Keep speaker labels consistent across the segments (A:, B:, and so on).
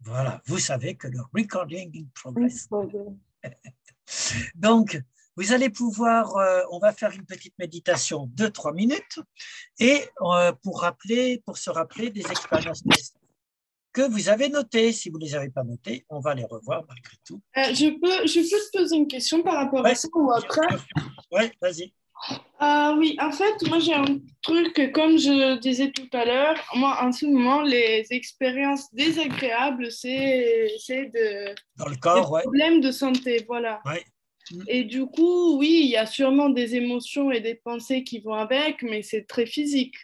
A: Voilà, vous savez que le recording in progress.
B: Problème.
A: Donc, vous allez pouvoir, on va faire une petite méditation de 3 minutes et pour se rappeler des expériences que vous avez notées. Si vous ne les avez pas notées, on va les revoir malgré tout.
B: Je peux te poser une question par rapport à
A: Ouais,
B: ça ou après?
A: ouais, vas-y.
B: Oui, en fait, moi j'ai un truc, comme je disais tout à l'heure, moi en ce moment, les expériences désagréables,
A: Dans le
B: des
A: corps, ouais.
B: problèmes de santé, voilà.
A: Ouais.
B: Et du coup, oui, il y a sûrement des émotions et des pensées qui vont avec, mais c'est très physique.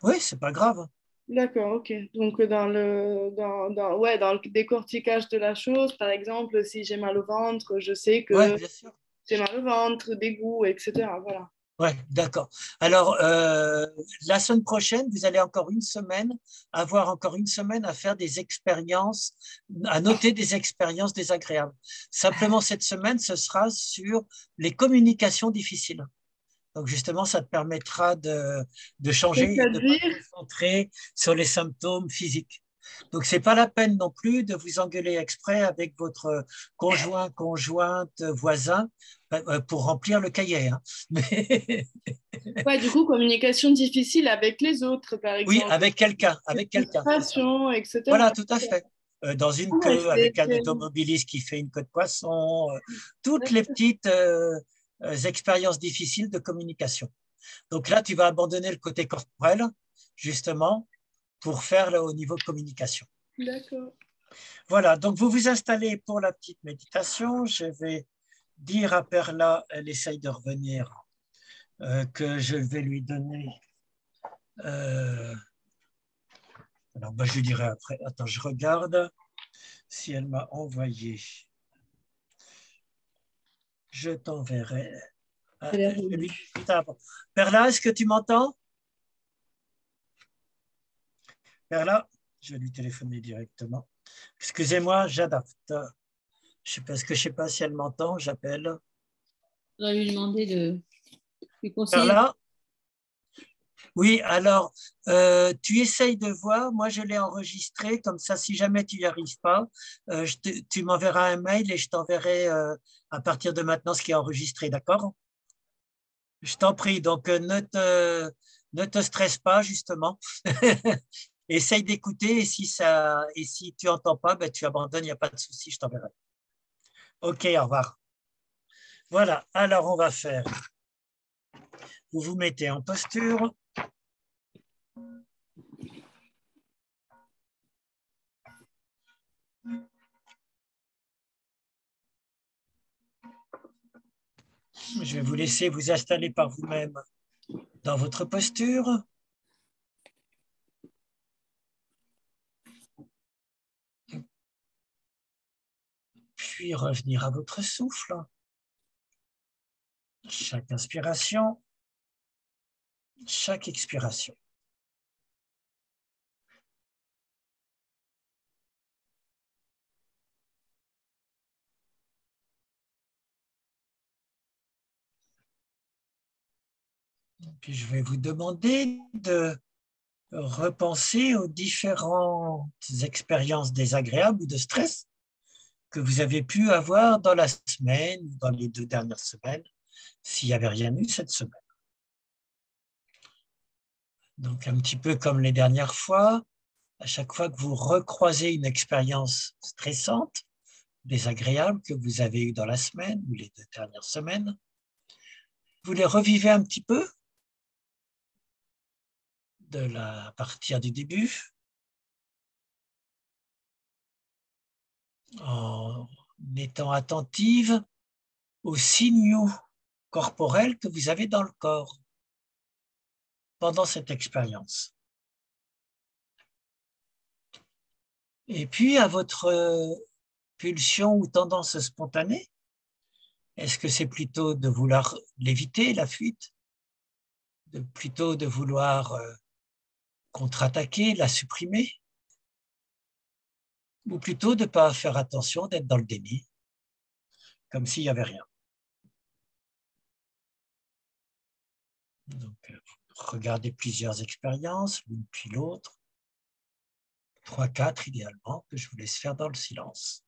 A: Oui, c'est pas grave.
B: D'accord, ok. Donc ouais, dans le décortiquage de la chose, par exemple, si j'ai mal au ventre, je sais
A: Ouais,
B: que
A: bien sûr.
B: j'ai mal au ventre, dégoût, etc. Voilà.
A: Ouais, d'accord. Alors, la semaine prochaine, vous allez avoir encore une semaine à faire des expériences, à noter des expériences désagréables. Simplement, cette semaine, ce sera sur les communications difficiles. Donc, justement, ça te permettra de changer et de ne pas te
B: C'est-à-dire,
A: concentrer sur les symptômes physiques. Donc, c'est pas la peine non plus de vous engueuler exprès avec votre conjoint, conjointe, voisin pour remplir le cahier, hein. Mais
B: ouais, du coup, communication difficile avec les autres, par
A: oui,
B: exemple.
A: avec quelqu'un, c'est ça.
B: Frustration, etc.
A: Voilà, tout à fait. Dans une
B: Ouais,
A: queue, avec un automobiliste qui fait une queue de poisson, toutes les petites expériences difficiles de communication. Donc là, tu vas abandonner le côté corporel, justement, pour faire au niveau communication.
B: d'accord.
A: Voilà, donc vous vous installez pour la petite méditation. Je vais dire à Perla, elle essaye de revenir, que je vais lui donner. euh, alors, bah, je lui dirai après. Attends, je regarde si elle m'a envoyé. Je t'enverrai. Ah,
B: Elle est
A: je vais lui
B: revenue.
A: dire tout à l'heure. Perla, est-ce que tu m'entends? Perla, je vais lui téléphoner directement. Excusez-moi, j'adapte. Parce que je ne sais pas si elle m'entend, j'appelle.
C: On va lui demander de lui conseiller.
A: Perla, oui, alors, tu essayes de voir, moi je l'ai enregistré, comme ça, si jamais tu n'y arrives pas, tu m'enverras un mail et je t'enverrai à partir de maintenant ce qui est enregistré, d'accord? Je t'en prie, donc ne te stresse pas, justement. Essaye d'écouter et si tu n'entends pas, ben, tu abandonnes, il n'y a pas de souci, je t'enverrai. Ok, au revoir. Voilà, alors on va faire. Vous vous mettez en posture. Je vais vous laisser vous installer par vous-même dans votre posture. Puis revenir à votre souffle. Chaque inspiration, chaque expiration. Puis je vais vous demander de repenser aux différentes expériences désagréables ou de stress que vous avez pu avoir dans la semaine ou dans les 2 dernières semaines, s'il n'y avait rien eu cette semaine. Donc un petit peu comme les dernières fois, à chaque fois que vous recroisez une expérience stressante, désagréable que vous avez eue dans la semaine ou les 2 dernières semaines, vous les revivez un petit peu à partir du début, en étant attentive aux signaux corporels que vous avez dans le corps pendant cette expérience. Et puis à votre pulsion ou tendance spontanée, est-ce que c'est plutôt de vouloir l'éviter, la fuite, plutôt de vouloir contre-attaquer, la supprimer, ou plutôt de ne pas faire attention, d'être dans le déni, comme s'il n'y avait rien. Donc, regardez plusieurs expériences, l'une puis l'autre, 3-4 idéalement, que je vous laisse faire dans le silence.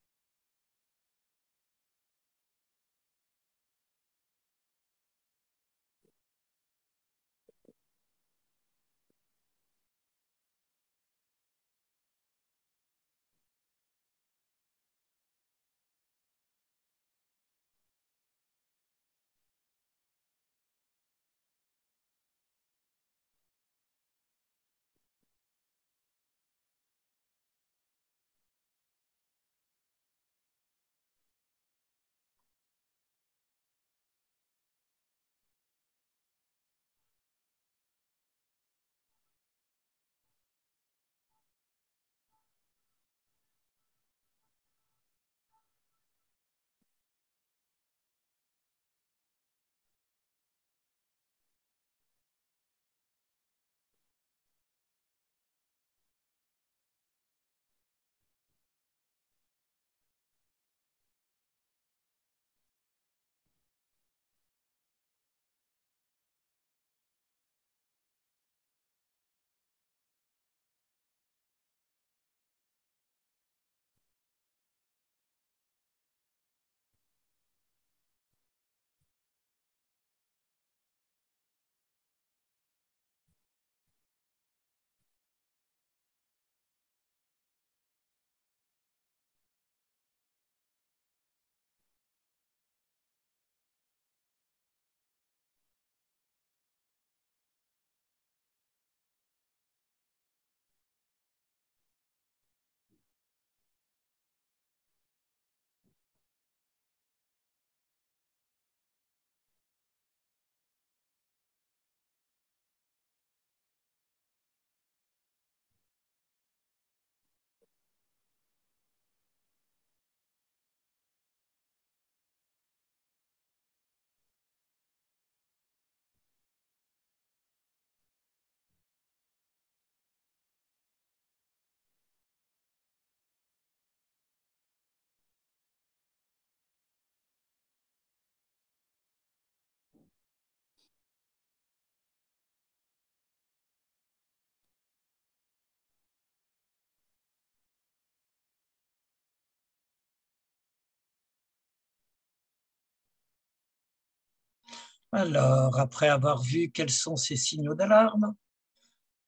A: Alors, après avoir vu quels sont ces signaux d'alarme,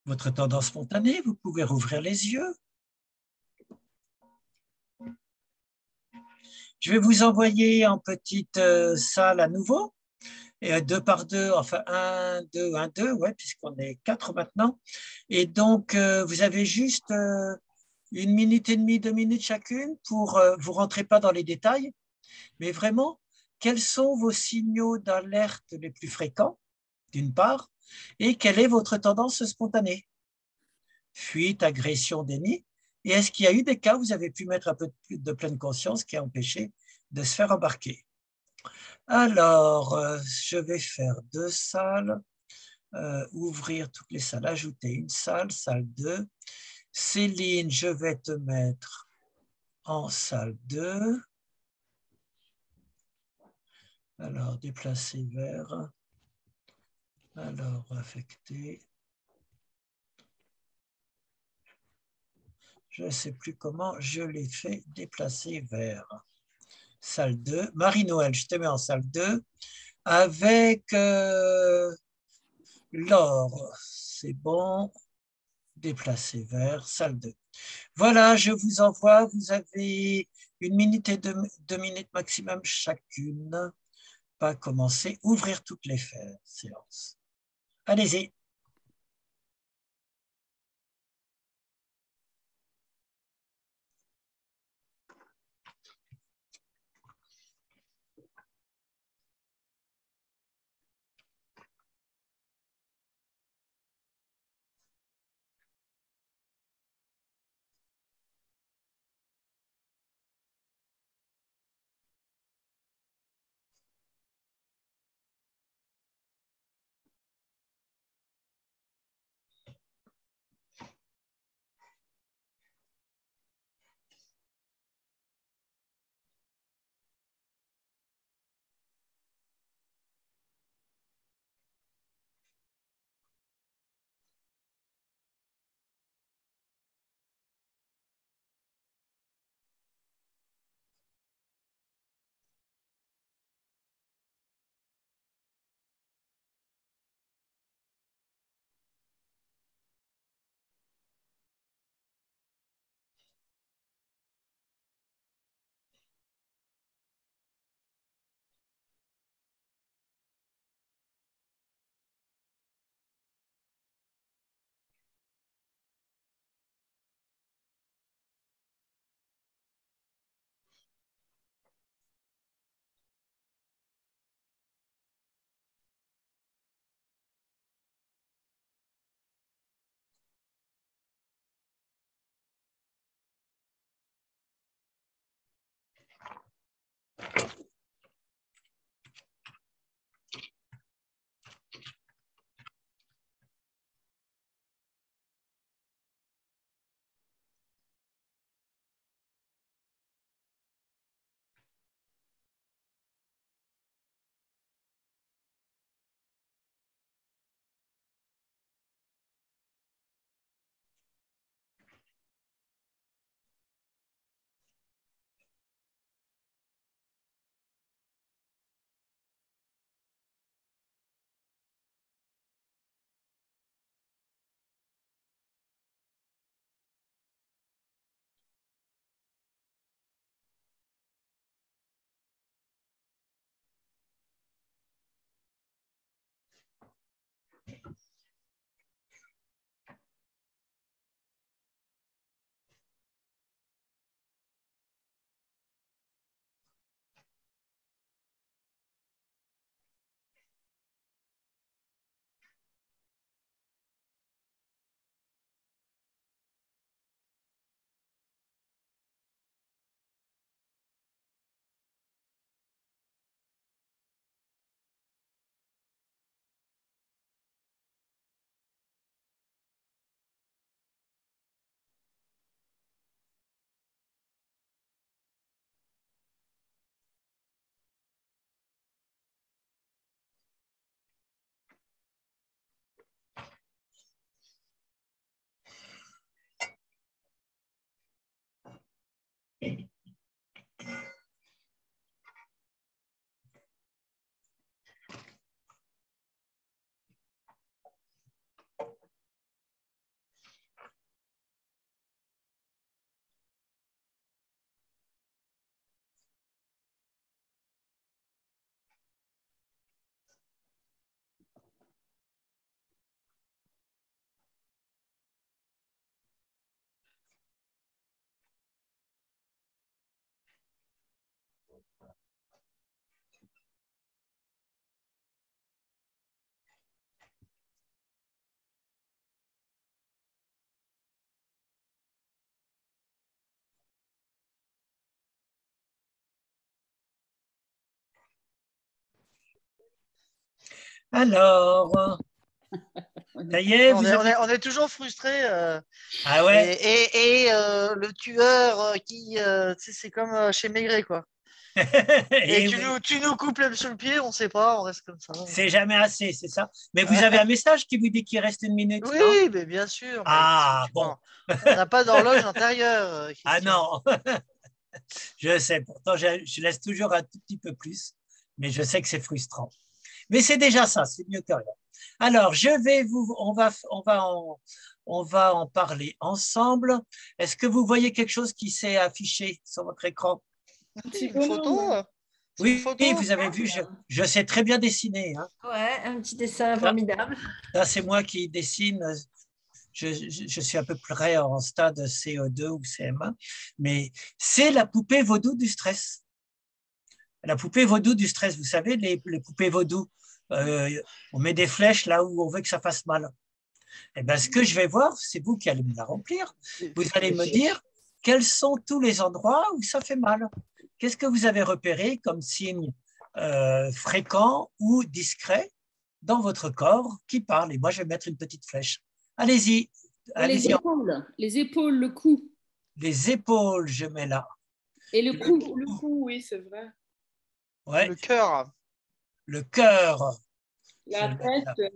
A: votre tendance spontanée, vous pouvez rouvrir les yeux. Je vais vous envoyer en petite salle à nouveau, et 2 par 2, enfin 1, 2, 1, 2, ouais, puisqu'on est 4 maintenant. Et donc, vous avez juste 1 minute et demie, 2 minutes chacune pour, vous ne rentrez pas dans les détails, mais vraiment, quels sont vos signaux d'alerte les plus fréquents, d'une part, et quelle est votre tendance spontanée? Fuite, agression, déni. Et est-ce qu'il y a eu des cas où vous avez pu mettre un peu de pleine conscience qui a empêché de se faire embarquer? Alors, je vais faire 2 salles, ouvrir toutes les salles, ajouter une salle, salle 2. Céline, je vais te mettre en salle 2. Alors, déplacer vers. Alors, affecter. Je ne sais plus comment je l'ai fait déplacer vers salle 2. Marie-Noël, je te mets en salle 2 avec Laure. C'est bon. Déplacer vers salle 2. Voilà, je vous envoie. Vous avez 1 minute et 2 minutes maximum chacune. Pas commencer. Ouvrir toutes les séances. Allez-y. Alors, ça y est,
D: On
A: vous
D: est, on
A: avez...
D: est- on est toujours frustrés.
A: Ah ouais,
D: Le tueur tu sais, c'est comme chez Maigret, quoi. Et
A: eh oui,
D: tu nous coupes l'herbe sur le pied, on sait pas, on reste comme ça.
A: c'est jamais assez, c'est ça. Mais vous avez un message qui vous dit qu'il reste 1 minute, non?
D: Oui, mais bien sûr. Mais qu'est-ce que
A: Ah
D: tu
A: bon,
D: penses? On n'a pas d'horloge intérieure,
A: ah
D: Christian.
A: non, je sais, pourtant je laisse toujours un tout petit peu plus, mais je sais que c'est frustrant. Mais c'est déjà ça, c'est mieux que rien. Alors, on va en parler ensemble. Est-ce que vous voyez quelque chose qui s'est affiché sur votre écran?
B: Un
D: C'est
B: petit
D: une photo.
B: bonhomme.
D: C'est une
A: Oui,
D: photo.
A: vous avez vu, je sais très bien dessiner, hein.
E: Ouais, un petit dessin
A: Ça,
E: formidable.
A: ça, c'est moi qui dessine. Je suis à peu près en stade CO2 ou CM1, mais c'est la poupée vaudou du stress. La poupée vaudou du stress, vous savez, les poupées vaudou, on met des flèches là où on veut que ça fasse mal. Eh bien, ce que je vais voir, c'est vous qui allez me la remplir. Vous allez me dire quels sont tous les endroits où ça fait mal. Qu'est-ce que vous avez repéré comme signe fréquent ou discret dans votre corps qui parle? Et moi, je vais mettre une petite flèche. Allez-y.
C: Les épaules, le cou
A: Les épaules, je mets là.
C: et le cou.
B: Le coup, oui, c'est vrai.
A: Ouais.
D: Le cœur.
A: Le cœur.
B: La tête,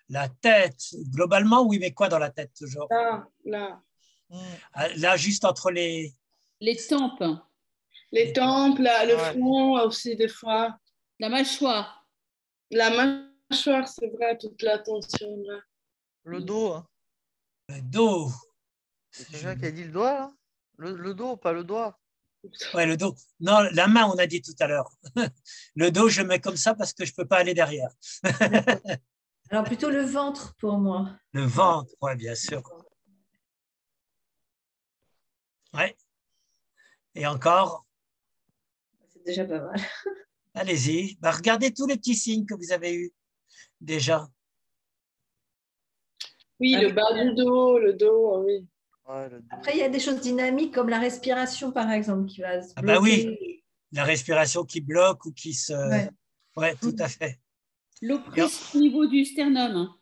A: La tête. Globalement, oui, mais quoi dans la tête toujours?
B: là.
A: Là, juste entre les
C: tempes,
B: Les tempes, là, le
D: Ouais.
B: front aussi, des fois.
C: la mâchoire,
B: La mâchoire, c'est vrai, toute la tension, là.
D: Le dos. Hein.
A: le dos.
D: C'est quelqu'un qui a dit le doigt, là? Le dos, pas le doigt.
A: Ouais, le dos. Non, la main, on a dit tout à l'heure. Le dos, je mets comme ça parce que je ne peux pas aller derrière.
E: Alors plutôt le ventre pour moi.
A: Le ventre, oui, bien sûr. Ouais. Et encore,
E: C'est déjà pas mal.
A: allez-y. Bah, regardez tous les petits signes que vous avez eus déjà.
B: Oui, le bas du dos, le dos, oui.
D: Ouais, le dos.
E: Après, il y a des choses dynamiques comme la respiration, par exemple, qui va se
A: Ah bah oui.
E: bloquer.
A: La respiration qui bloque ou qui se...
E: Ouais.
A: Ouais, tout à fait.
C: l'oppression au niveau du sternum,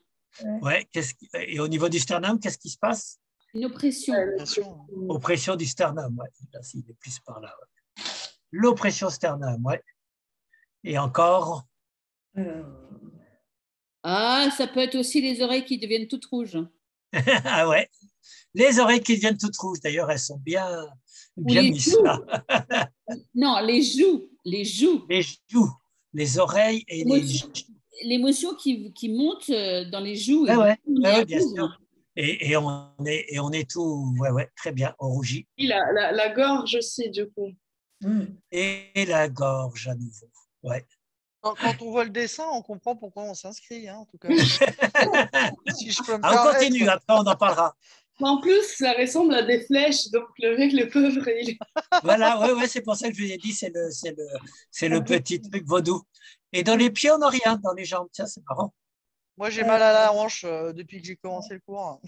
A: Ouais, et au niveau du sternum, qu'est-ce qui se passe?
C: une oppression.
D: Bien sûr.
A: Oppression du sternum, ouais. Là, il est plus par là. Ouais. L'oppression sternum, ouais. Et encore,
C: Ah, ça peut être aussi les oreilles qui deviennent toutes rouges.
A: ah ouais. Les oreilles qui deviennent toutes rouges, d'ailleurs, elles sont bien
C: les
A: mises
C: joues.
A: là.
C: Non, les joues.
A: Les joues, les oreilles et les joues.
C: L'émotion qui monte dans les joues.
A: Ouais,
C: on
A: ouais,
C: est
A: bien
C: rouge.
A: sûr. Et on est tout, ouais, très bien, on rougit.
B: Oui, la gorge aussi, du coup.
A: Et la gorge à nouveau, ouais.
D: Quand on voit le dessin, on comprend pourquoi on s'inscrit, hein, en tout cas. Si je peux me
A: Ah, on
D: permettre.
A: continue, après on en parlera.
B: En plus, ça ressemble à des flèches, donc le mec, le pauvre, il...
A: Voilà, ouais, c'est pour ça que je vous ai dit, c'est le petit truc vaudou. Et dans les pieds, on n'a rien, dans les jambes, tiens, c'est marrant.
D: Moi, j'ai mal à la hanche depuis que j'ai commencé le cours.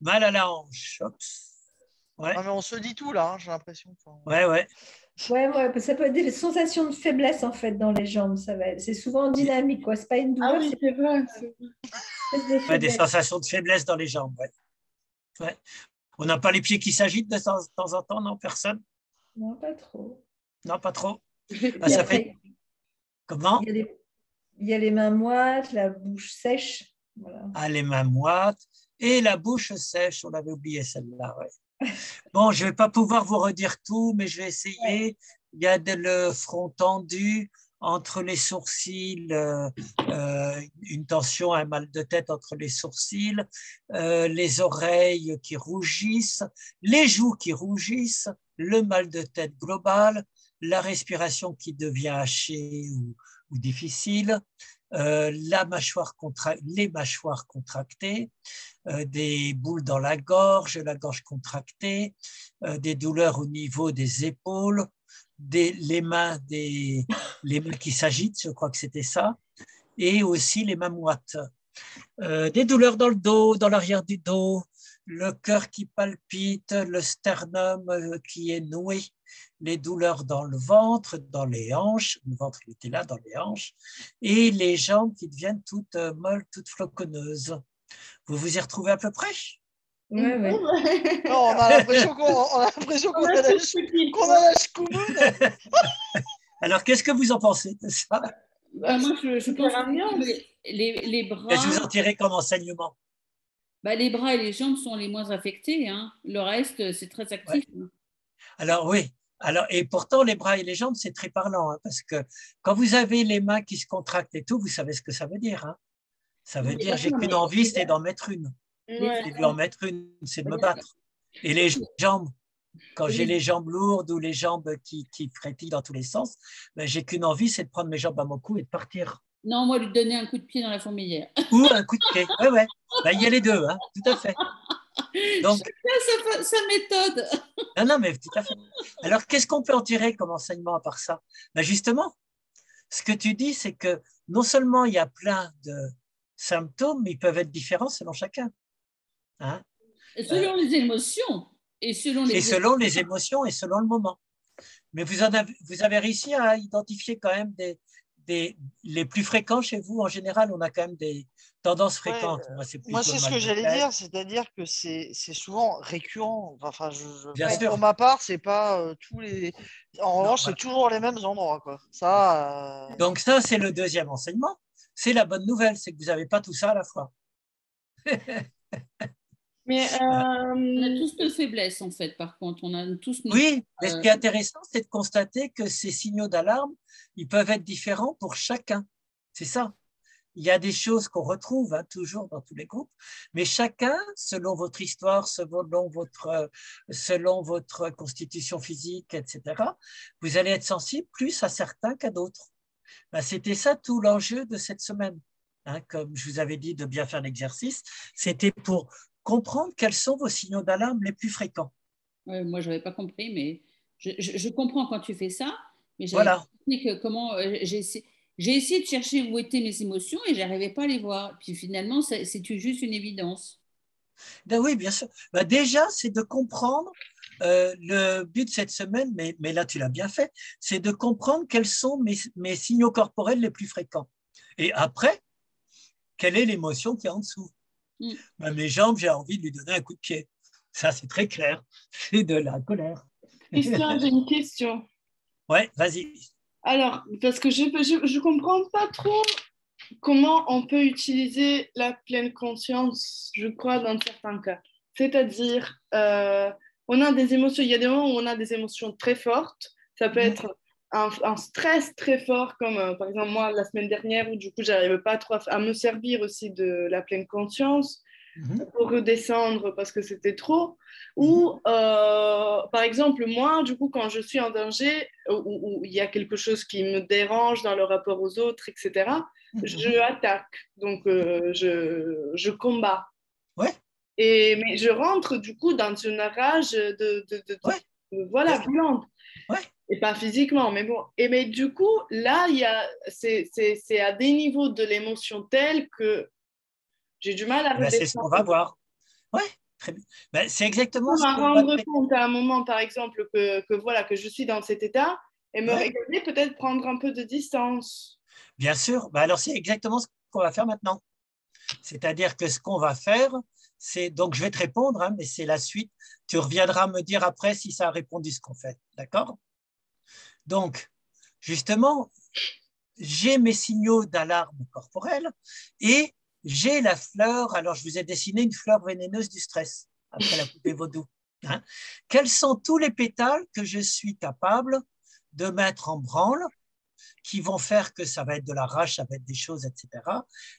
A: Mal à la hanche, hop. Ouais,
D: Non, mais on se dit tout, là, hein, j'ai l'impression.
A: ouais.
E: Ouais, ça peut être des sensations de faiblesse en fait dans les jambes. C'est souvent dynamique, quoi. C'est pas une
B: Ah
E: douleur,
B: oui,
E: c'est
B: c'est vrai.
E: une espèce de
A: Ouais, des
E: faiblesse.
A: sensations de faiblesse dans les jambes, ouais. Ouais. On n'a pas les pieds qui s'agitent de temps en temps, non, personne?
E: Non, pas trop.
A: Non, pas trop.
E: Et
A: Ah, ça
E: après,
A: fait comment?
E: il y a les mains moites, la bouche sèche. Voilà.
A: Ah, les mains moites, et la bouche sèche. On avait oublié celle-là. Ouais. Bon, je ne vais pas pouvoir vous redire tout, mais je vais essayer. Il y a le front tendu entre les sourcils, une tension, un mal de tête entre les sourcils, les oreilles qui rougissent, les joues qui rougissent, le mal de tête global, la respiration qui devient hachée ou difficile, les mâchoires contractées, des boules dans la gorge contractée, des douleurs au niveau des épaules, les mains qui s'agitent, je crois que c'était ça, et aussi les mains moites. Des douleurs dans le dos, dans l'arrière du dos, le cœur qui palpite, le sternum qui est noué, les douleurs dans le ventre, dans les hanches, le ventre il était là, dans les hanches, et les jambes qui deviennent toutes molles, toutes floconneuses. Vous vous y retrouvez à peu près?
E: Ouais, ouais.
D: Non, on a l'impression qu'on a la schkoumoune.
A: Alors, qu'est-ce que vous en pensez de ça?
C: Bah, moi, je pense
B: verra bien.
C: que les bras,
A: Qu'est-ce que vous en tirez comme enseignement?
C: bah, les bras et les jambes sont les moins affectés, hein. Le reste, c'est très actif. Hein.
A: Alors, oui. Alors, et pourtant, les bras et les jambes, c'est très parlant, hein, parce que quand vous avez les mains qui se contractent et tout, vous savez ce que ça veut dire. Hein. Ça veut dire, j'ai qu'une envie, c'est d'en mettre une.
B: Ouais.
A: C'est d'en mettre une, c'est de me battre. Et les jambes, quand j'ai les jambes lourdes ou les jambes qui frétillent dans tous les sens, ben, j'ai qu'une envie, c'est de prendre mes jambes à mon cou et de partir.
C: Non, moi, lui donner un coup de pied dans la fourmilière.
A: Ou un coup de pied. Ouais, ouais. Ben, il y a les deux, hein, tout à fait. Donc,
C: Sa méthode.
A: non, mais tout à fait. Alors, qu'est-ce qu'on peut en tirer comme enseignement à part ça? Ben, justement, ce que tu dis, c'est que non seulement il y a plein de symptômes, mais ils peuvent être différents selon chacun. Hein?
C: Selon les émotions et selon
A: les émotions et selon le moment. Mais vous avez réussi à identifier quand même les plus fréquents chez vous. En général, on a quand même des tendances fréquentes.
D: Ouais, moi, c'est ce que j'allais dire, c'est-à-dire que c'est souvent récurrent. Enfin, pour ma part, c'est pas tous les. En revanche, c'est toujours les mêmes endroits, quoi. Ça.
A: Donc ça, c'est le deuxième enseignement. C'est la bonne nouvelle, c'est que vous n'avez pas tout ça à la fois.
B: Mais
C: on a tous nos faiblesses, en fait, par contre. On a tous nos...
A: Oui, mais ce qui est intéressant, c'est de constater que ces signaux d'alarme, ils peuvent être différents pour chacun. C'est ça. Il y a des choses qu'on retrouve hein, toujours dans tous les groupes, mais chacun, selon votre histoire, selon votre constitution physique, etc., vous allez être sensible plus à certains qu'à d'autres. Ben, c'était ça tout l'enjeu de cette semaine. Hein, comme je vous avais dit de bien faire l'exercice, c'était pour comprendre quels sont vos signaux d'alarme les plus fréquents.
C: Ouais, moi, je n'avais pas compris, mais je comprends quand tu fais ça, mais j'avais
A: Voilà.
C: pas compris que comment j'ai essayé de chercher où étaient mes émotions et je n'arrivais pas à les voir. Puis finalement, c'est juste une évidence.
A: Ben oui, bien sûr. Ben déjà, c'est de comprendre le but de cette semaine, mais là, tu l'as bien fait, c'est de comprendre quels sont mes signaux corporels les plus fréquents. Et après, quelle est l'émotion qui est en dessous? Ben, mes jambes, j'ai envie de lui donner un coup de pied. Ça, c'est très clair. C'est de la colère.
B: Christian, j'ai une question.
A: Ouais, vas-y.
B: Alors, parce que je comprends pas trop comment on peut utiliser la pleine conscience, je crois, dans certains cas. C'est-à-dire, on a des émotions, il y a des moments où on a des émotions très fortes. Ça peut être un stress très fort, comme par exemple moi la semaine dernière, où du coup, j'arrivais pas trop à me servir aussi de la pleine conscience pour redescendre parce que c'était trop. Ou, par exemple, moi, du coup, quand je suis en danger, où il y a quelque chose qui me dérange dans le rapport aux autres, etc., je attaque. Donc, je combats.
A: Ouais.
B: Mais je rentre, du coup, dans une rage voilà, violente.
A: Ouais.
B: Et pas physiquement, mais bon. Mais du coup, là, c'est à des niveaux de l'émotion tels que j'ai du mal à redescendre.
A: C'est ce qu'on va voir. Oui, très bien. Ben, c'est exactement
B: ce qu'on va rendre compte à un moment, par exemple, que je suis dans cet état et me regarder, peut-être prendre un peu de distance.
A: Bien sûr. Ben, alors, c'est exactement ce qu'on va faire maintenant. C'est-à-dire que ce qu'on va faire, c'est… Donc, je vais te répondre, hein, mais c'est la suite. Tu reviendras me dire après si ça a répondu ce qu'on fait. D'accord? Donc, justement, j'ai mes signaux d'alarme corporelle et j'ai la fleur, alors je vous ai dessiné une fleur vénéneuse du stress, après la poupée vaudou. Hein. Quels sont tous les pétales que je suis capable de mettre en branle, qui vont faire que ça va être de la rage, ça va être des choses, etc.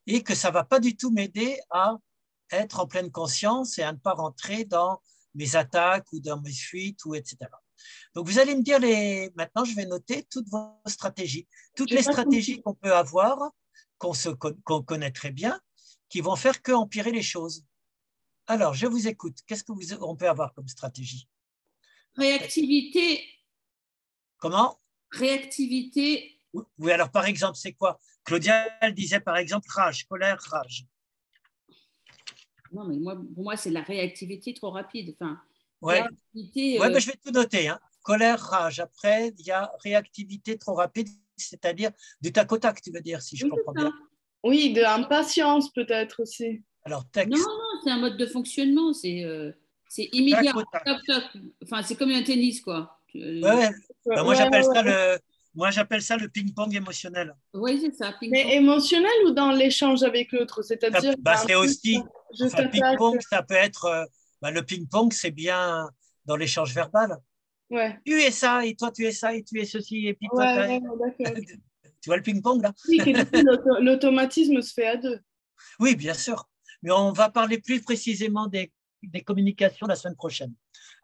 A: Et que ça ne va pas du tout m'aider à être en pleine conscience et à ne pas rentrer dans mes attaques ou dans mes fuites, ou etc. Donc, vous allez me dire, maintenant, je vais noter toutes vos stratégies. Toutes les stratégies qu'on peut avoir, qu'on connaît très bien, qui vont faire qu'empirer les choses. Alors, je vous écoute. Qu'est-ce qu'on peut avoir comme stratégie?
C: Réactivité.
A: Comment?
C: Réactivité.
A: Oui, alors par exemple, c'est quoi? Claudia, elle disait par exemple rage, colère, rage.
C: Non, mais pour moi, c'est la réactivité trop rapide. Enfin,
A: ouais.
C: Réactivité.
A: Ouais, ben, je vais tout noter. Hein. Colère, rage. Après, il y a réactivité trop rapide, c'est-à-dire du tac au tac, tu veux dire, si je comprends bien.
B: Oui, de l'impatience peut-être aussi.
A: Alors, texte.
C: Non, c'est un mode de fonctionnement, c'est immédiat. Toc, toc. Enfin, c'est comme un tennis, quoi.
A: Ouais. Ben, moi, j'appelle ça le ping-pong émotionnel.
C: Oui, c'est ça.
B: Mais émotionnel ou dans l'échange avec l'autre? C'est-à-dire.
A: C'est aussi. Enfin, ping-pong, ça peut être. Le ping-pong, c'est bien dans l'échange verbal.
B: Ouais.
A: Tu es ça, et toi, tu es ça, et tu es ceci, et puis toi,
B: d'accord.
A: Tu vois le ping-pong, là?
B: Oui, l'automatisme se fait à deux.
A: Oui, bien sûr. Mais on va parler plus précisément des communications la semaine prochaine.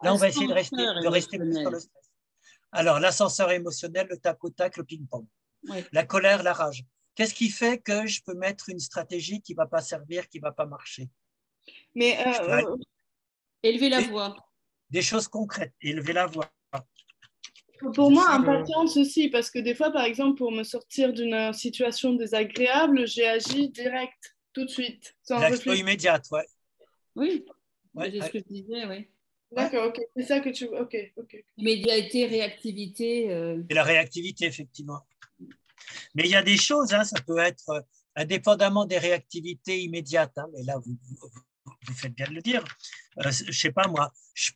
A: Là, on va essayer de rester plus sur le stress. Alors, l'ascenseur émotionnel, le tac au tac, le ping-pong. Oui. La colère, la rage. Qu'est-ce qui fait que je peux mettre une stratégie qui ne va pas servir, qui ne va pas marcher?
B: Mais
C: élever la voix.
A: Des choses concrètes, élever la voix.
B: Pour moi, impatience aussi, parce que des fois, par exemple, pour me sortir d'une situation désagréable, j'ai agi direct, tout de suite, sans
A: réfléchir. L'action immédiate, ouais.
C: Oui, c'est ce que je disais, oui.
B: D'accord, ok, c'est ça que tu... Ok.
C: Immédiateté, réactivité.
A: Et la réactivité, effectivement. Mais il y a des choses, hein, ça peut être indépendamment des réactivités immédiates, hein, mais là, vous faites bien de le dire. Je ne sais pas, moi, je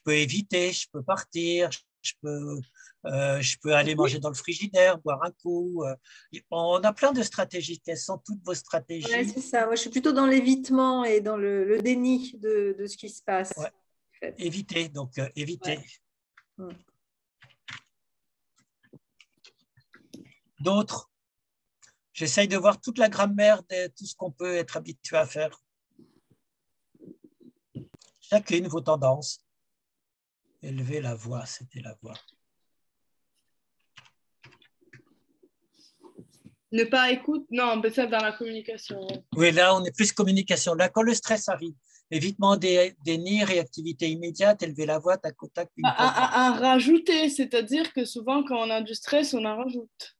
A: peux éviter, je peux partir, je peux aller manger dans le frigidaire, boire un coup. On a plein de stratégies. Quelles sont toutes vos stratégies?
E: Ouais, c'est ça. Moi, je suis plutôt dans l'évitement et dans le déni de ce qui se passe.
A: Ouais. En fait. Éviter, donc éviter. Ouais. D'autres? J'essaye de voir toute la grammaire de tout ce qu'on peut être habitué à faire. Chacune vos tendances. Élever la voix, c'était la voix.
B: Ne pas écouter, non, mais ça dans la communication.
A: Oui, là, on est plus communication. Là, quand le stress arrive, évitement déni, réactivité immédiate, élever la voix, tac au tac.
B: À rajouter, c'est-à-dire que souvent, quand on a du stress, on en rajoute.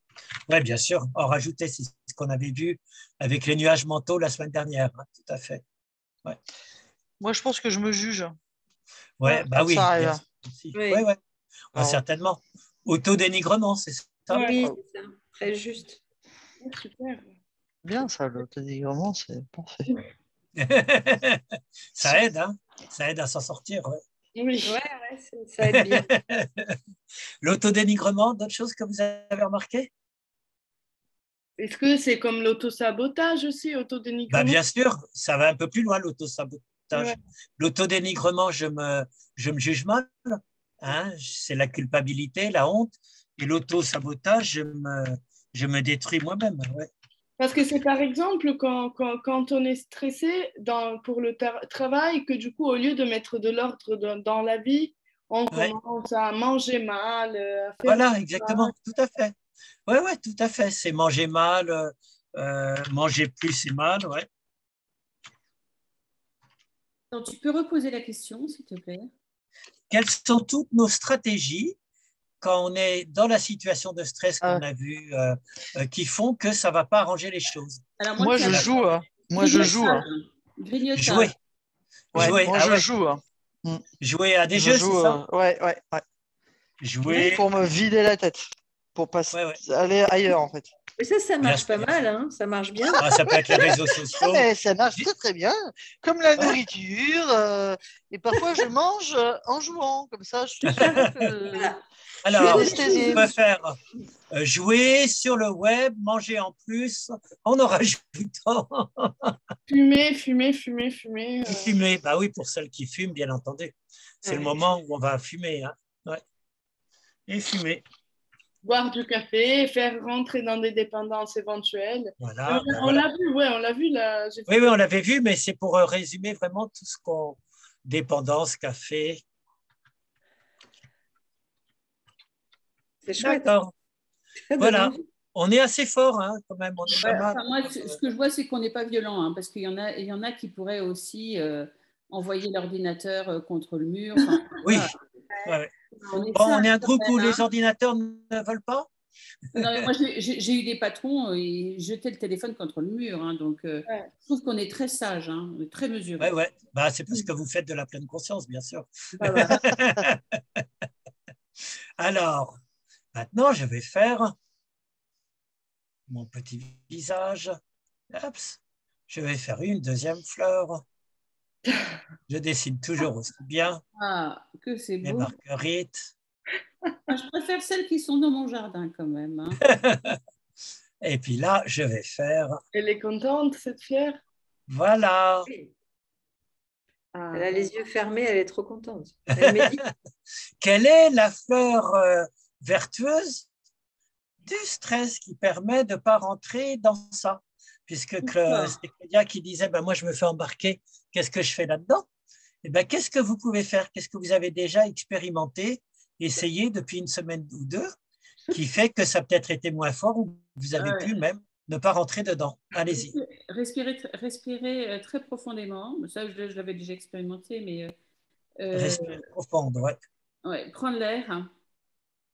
A: Oui, bien sûr. En rajouter, c'est ce qu'on avait vu avec les nuages mentaux la semaine dernière. Hein, tout à fait. Ouais.
D: Moi, je pense que je me juge.
A: Ouais, bah oui. Ouais. Certainement. Autodénigrement, c'est ça.
E: Oui, c'est ça. Très juste.
B: Super.
D: Bien, ça, l'autodénigrement, c'est parfait.
A: Ça aide, hein. Ça aide à s'en sortir. Ouais.
B: Oui.
E: Ça aide bien.
A: L'autodénigrement, d'autres choses que vous avez remarquées?
B: Est-ce que c'est comme l'autosabotage aussi, autodénigrement?
A: Bien sûr, ça va un peu plus loin, l'autosabotage. Ouais. L'autodénigrement, je me juge mal. Hein, c'est la culpabilité, la honte. Et l'autosabotage, je me détruis moi-même. Ouais.
B: Parce que c'est par exemple quand on est stressé pour le travail, que du coup, au lieu de mettre de l'ordre dans la vie, on commence à manger mal. À faire
A: voilà, exactement, tout à fait. Oui, tout à fait. C'est manger mal, manger plus, c'est mal, ouais.
C: Donc, tu peux reposer la question, s'il te plaît.
A: Quelles sont toutes nos stratégies quand on est dans la situation de stress qu'on a vu, qui font que ça ne va pas arranger les choses?
D: Alors, moi, je joue. Moi, je joue.
A: Jouer.
D: Ouais,
A: jouer.
D: Moi, je joue.
A: Jouer à des jeux, c'est ça?
D: Ouais.
A: Jouer.
D: Pour me vider la tête. Pour aller ailleurs, en fait.
E: Mais ça
A: Bien
E: marche pas
A: sûr.
E: mal, hein, ça marche bien.
A: Ah, ça peut être les réseaux sociaux.
D: Mais ça marche très très bien, comme la nourriture. Et parfois, je mange en jouant. Comme ça, je suis sûr que
E: Voilà.
D: je suis
A: Alors,
D: anesthésié.
A: on peut faire jouer sur le web, manger en plus, en en rajoutant.
B: Fumer.
A: Et fumer. Bah oui, pour celles qui fument, bien entendu. C'est le
E: Ouais.
A: moment où on va fumer. Hein. Ouais. Et fumer.
B: Boire du café, faire rentrer dans des dépendances éventuelles.
A: Voilà. Ben
B: On
A: voilà.
B: l'a vu, ouais, on l'a vu là.
A: Oui, oui, on l'avait vu, mais c'est pour résumer vraiment tout ce qu'on. Dépendance, café.
E: C'est chouette.
A: D'accord.
E: Ça donne
A: Voilà.
E: envie.
A: On est assez fort, hein, quand même. On est
C: Ouais,
A: pas mal.
C: enfin, moi, ce que je vois, c'est qu'on n'est pas violent, hein, parce qu'il y en a qui pourraient aussi envoyer l'ordinateur contre le mur. Enfin,
A: Oui.
C: voilà.
A: Ouais, ouais.
C: On est
A: Bon, on
C: sage
A: est un
C: quand
A: groupe où
C: même,
A: les
C: hein.
A: ordinateurs ne veulent pas.
C: Non, mais moi, j'ai eu des patrons, ils jetaient le téléphone contre le mur. Hein, donc,
B: Ouais.
C: je trouve qu'on est très sage, hein, on est très
A: Ouais,
C: mesuré.
A: ouais. Bah, c'est parce que vous faites de la pleine conscience, bien sûr.
C: Bah, voilà.
A: Alors, maintenant, je vais faire mon petit visage. Oups. Je vais faire une deuxième fleur. Je dessine toujours aussi bien
C: Ah, que c'est
A: mes
C: beau.
A: marguerites.
C: Moi, je préfère celles qui sont dans mon jardin quand même. Hein.
A: Et puis là, je vais faire,
B: Elle est contente, cette fière.
A: voilà.
E: Oui.
B: Ah.
E: Elle a les yeux fermés, elle est trop contente. Elle médite.
A: Quelle est la fleur vertueuse du stress qui permet de ne pas rentrer dans ça? Puisque c'est Claudia qui disait, ben, moi, je me fais embarquer, qu'est-ce que je fais là-dedans? Eh ben, qu'est-ce que vous pouvez faire? Qu'est-ce que vous avez déjà expérimenté, essayé depuis une semaine ou deux, qui fait que ça a peut-être été moins fort ou vous avez
C: Ouais.
A: pu même ne pas rentrer dedans? Allez-y.
C: Respirer très profondément. Ça, je l'avais déjà expérimenté, mais
A: Respirez profond, ouais.
C: ouais, prendre l'air. Hein.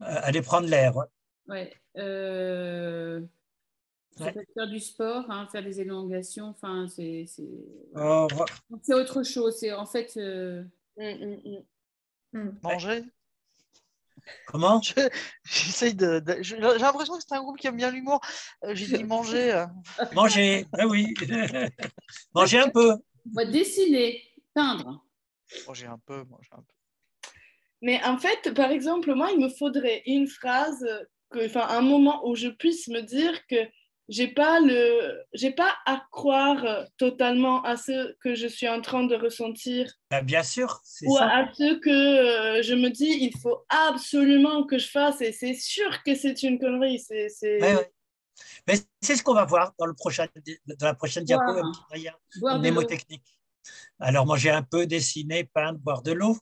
A: Allez prendre l'air. Ouais.
C: Ouais. Ça
A: Ouais.
C: peut être faire du sport, hein, faire des élongations. Enfin, voilà.
A: Oh,
C: C'est autre chose. C'est en fait.
D: Manger.
A: comment?
D: J'essaye j'ai l'impression que c'est un groupe qui aime bien l'humour. J'ai dit manger.
A: Manger, ben oui. Manger un peu.
C: Dessiner, peindre.
D: Manger un peu, manger un peu.
B: Mais en fait, par exemple, moi, il me faudrait une phrase, un moment où je puisse me dire que j'ai pas à croire totalement à ce que je suis en train de ressentir
A: Ben, bien sûr, c'est
B: ou
A: ça.
B: à ce que je me dis il faut absolument que je fasse et c'est sûr que c'est une connerie.
A: Ouais, ouais. Mais c'est ce qu'on va voir dans la prochaine diapo, un petit
C: Boire de l'eau.
A: mnémotechnique. Alors, manger un peu, dessiner, peindre, boire de l'eau.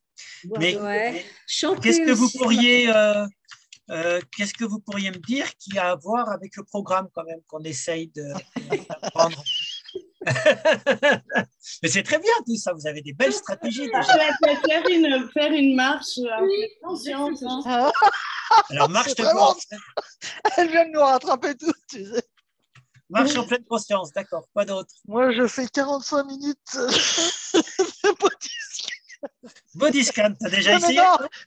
A: Mais
E: Ouais.
A: qu'est-ce
E: Chanter
A: que vous
E: aussi.
A: pourriez, qu'est-ce que vous pourriez me dire qui a à voir avec le programme quand même qu'on essaye d'apprendre? Mais c'est très bien tout ça, vous avez des belles stratégies déjà.
B: Faire une marche en
C: Oui,
B: pleine conscience.
C: exactement.
A: Alors, marche,
D: C'est vraiment-
A: de
D: Elle vient de nous rattraper tout, tu sais.
A: marche en pleine conscience, d'accord, quoi d'autre?
D: Moi, je fais 45 minutes de
A: Body scan, tu as déjà
D: non,
A: essayé?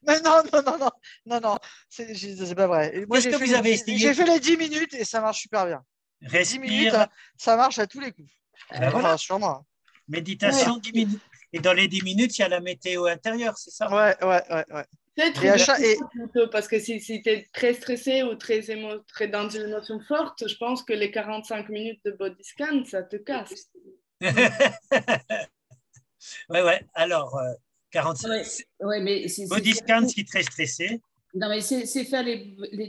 D: mais non, c'est pas vrai. Et moi,
A: Qu'est-ce que vous avez essayé?
D: j'ai fait les 10 minutes et ça marche super bien. Les 10 minutes,
A: Respire,
D: ça marche à tous les coups.
A: ben voilà,
D: Sur moi.
A: méditation 10 minutes. Et dans les 10 minutes, il y a la météo intérieure, c'est ça?
D: Ouais.
B: Peut-être
D: Et à chaque-
B: plutôt, parce que si tu es très stressé ou très dans une émotion forte, je pense que les 45 minutes de body scan, ça te casse.
A: Ouais. Alors, 45.
C: Ouais, mais
A: Body scan, si très stressé.
C: non, mais c'est faire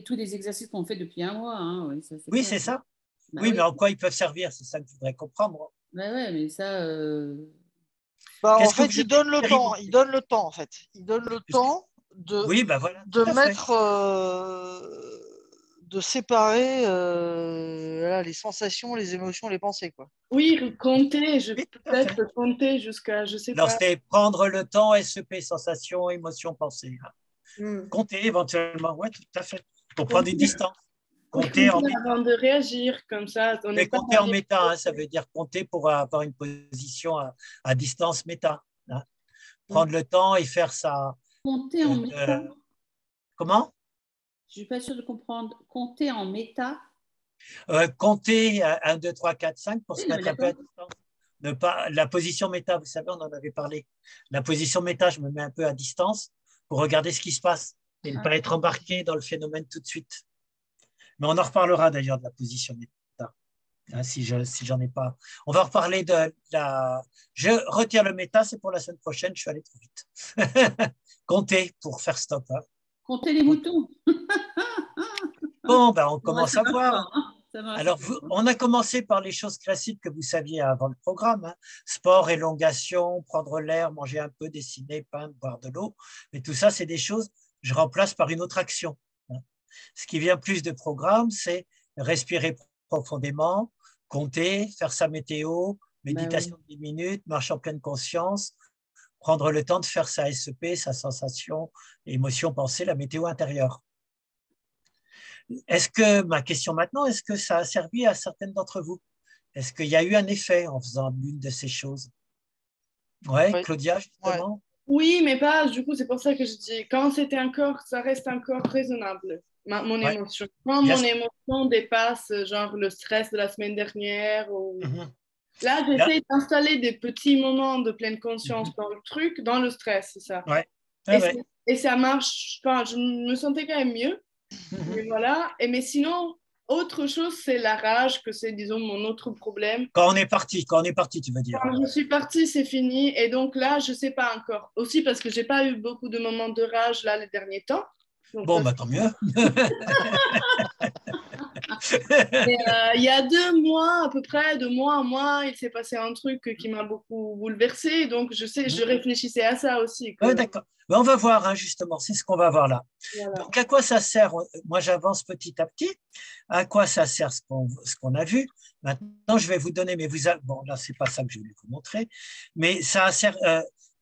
C: tous les exercices qu'on fait depuis un mois. Hein. Ouais, ça,
A: Oui,
C: clair.
A: c'est ça.
C: Bah,
A: Oui, mais en quoi ils peuvent servir? C'est ça que je voudrais comprendre.
C: Bah ouais, mais ça.
D: Bah, en
A: Qu'est-ce que
D: fait,
A: vous
D: il
A: avez
D: donne le temps.
A: expérimenté?
D: Il donne le temps, en fait. Il donne le temps
A: Oui, ben voilà,
D: de
A: tout à fait.
D: mettre, de séparer les sensations, les émotions, les pensées, quoi.
B: Oui, compter,
A: Oui, tout à fait.
B: peut-être compter jusqu'à, je sais
A: Alors,
B: pas.
A: c'est prendre le temps, SEP, sensation, émotion, pensée. Compter éventuellement, oui, tout à fait. Pour prendre une distance. Compter en méta.
B: Avant de réagir, comme ça, on
A: Mais
B: n'est pas
A: compter en méta, hein, ça veut dire compter pour avoir une position à distance méta. Hein. Prendre le temps et faire ça.
C: Compter en méta.
A: Comment?
C: Je ne suis pas sûre de comprendre. Compter en méta.
A: Comptez 1, 2, 3, 4, 5 pour se
C: Oui,
A: mettre un peu à distance. La position méta, vous savez, on en avait parlé. La position méta, je me mets un peu à distance pour regarder ce qui se passe et ne pas être embarqué dans le phénomène tout de suite. Mais on en reparlera d'ailleurs de la position méta, hein, si j'en ai pas. On va reparler de la... Je retire le méta, c'est pour la semaine prochaine, je suis allé trop vite. Comptez pour faire stop. Hein.
C: Comptez les moutons.
A: Bon, ben on
C: Moi,
A: commence
C: ça
A: à
C: marche
A: voir.
C: pas, hein. Ça marche
A: Alors,
C: pas.
A: on a commencé par les choses classiques que vous saviez avant le programme. Hein. Sport, élongation, prendre l'air, manger un peu, dessiner, peindre, boire de l'eau. Mais tout ça, c'est des choses que je remplace par une autre action. Hein. Ce qui vient plus de programme, c'est respirer profondément, compter, faire sa météo, méditation de 10 minutes, marche en pleine conscience, prendre le temps de faire sa SEP, sa sensation, émotion, pensée, la météo intérieure. Ma question maintenant, est-ce que ça a servi à certaines d'entre vous? Est-ce qu'il y a eu un effet en faisant l'une de ces choses? Ouais,
D: Oui.
A: Claudia, justement.
B: Oui, mais pas, du coup, c'est pour ça que je dis, quand c'était encore, ça reste encore raisonnable, mon
A: Ouais.
B: émotion. Quand
A: Bien
B: mon
A: sûr.
B: émotion dépasse, genre, le stress de la semaine dernière, ou...
A: Mhm.
B: Là,
A: Là,
B: j'essaie d'installer des petits moments de pleine conscience dans le truc, dans le stress, c'est ça.
A: ouais.
B: Et,
A: Ouais, ouais.
B: et ça marche, enfin, je me sentais quand même mieux, mais
A: Mhm.
B: voilà. Mais sinon, autre chose, c'est la rage, que c'est, disons, mon autre problème.
A: Quand on est parti, tu veux dire.
B: Quand je suis partie, c'est fini. Et donc là, je sais pas encore. Aussi parce que j'ai pas eu beaucoup de moments de rage là les derniers temps. Donc
A: Bon,
B: ça,
A: bah tant mieux.
B: il y a 2 mois à peu près, 2 mois, un mois, il s'est passé un truc qui m'a beaucoup bouleversée. Donc je sais, je réfléchissais à ça aussi.
A: Ouais, d'accord. Ben, on va voir, hein, justement, c'est ce qu'on va voir là.
B: Voilà.
A: Donc, à quoi ça sert? Moi, j'avance petit à petit. À quoi ça sert ce qu'on a vu? Maintenant, je vais vous donner, mais bon, là, c'est pas ça que je voulais vous montrer, mais ça sert.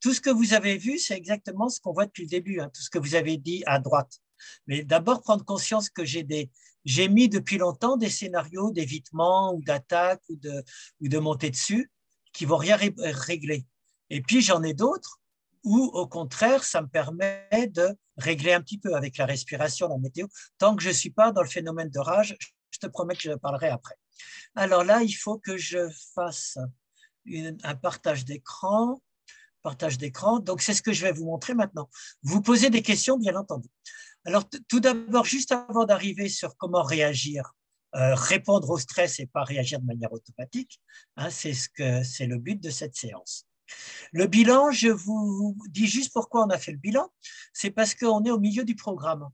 A: Tout ce que vous avez vu, c'est exactement ce qu'on voit depuis le début, hein, tout ce que vous avez dit à droite. Mais d'abord, prendre conscience que j'ai mis depuis longtemps des scénarios d'évitement ou d'attaque ou de montée dessus qui vont rien régler. Et puis, j'en ai d'autres où, au contraire, ça me permet de régler un petit peu avec la respiration, la météo. Tant que je ne suis pas dans le phénomène de rage, je te promets que je parlerai après. Alors là, il faut que je fasse un partage d'écran. Donc, c'est ce que je vais vous montrer maintenant. Vous posez des questions, bien entendu. Alors, tout d'abord, juste avant d'arriver sur comment réagir, répondre au stress et pas réagir de manière automatique, hein, c'est le but de cette séance. Le bilan, je vous dis juste pourquoi on a fait le bilan. C'est parce qu'on est au milieu du programme.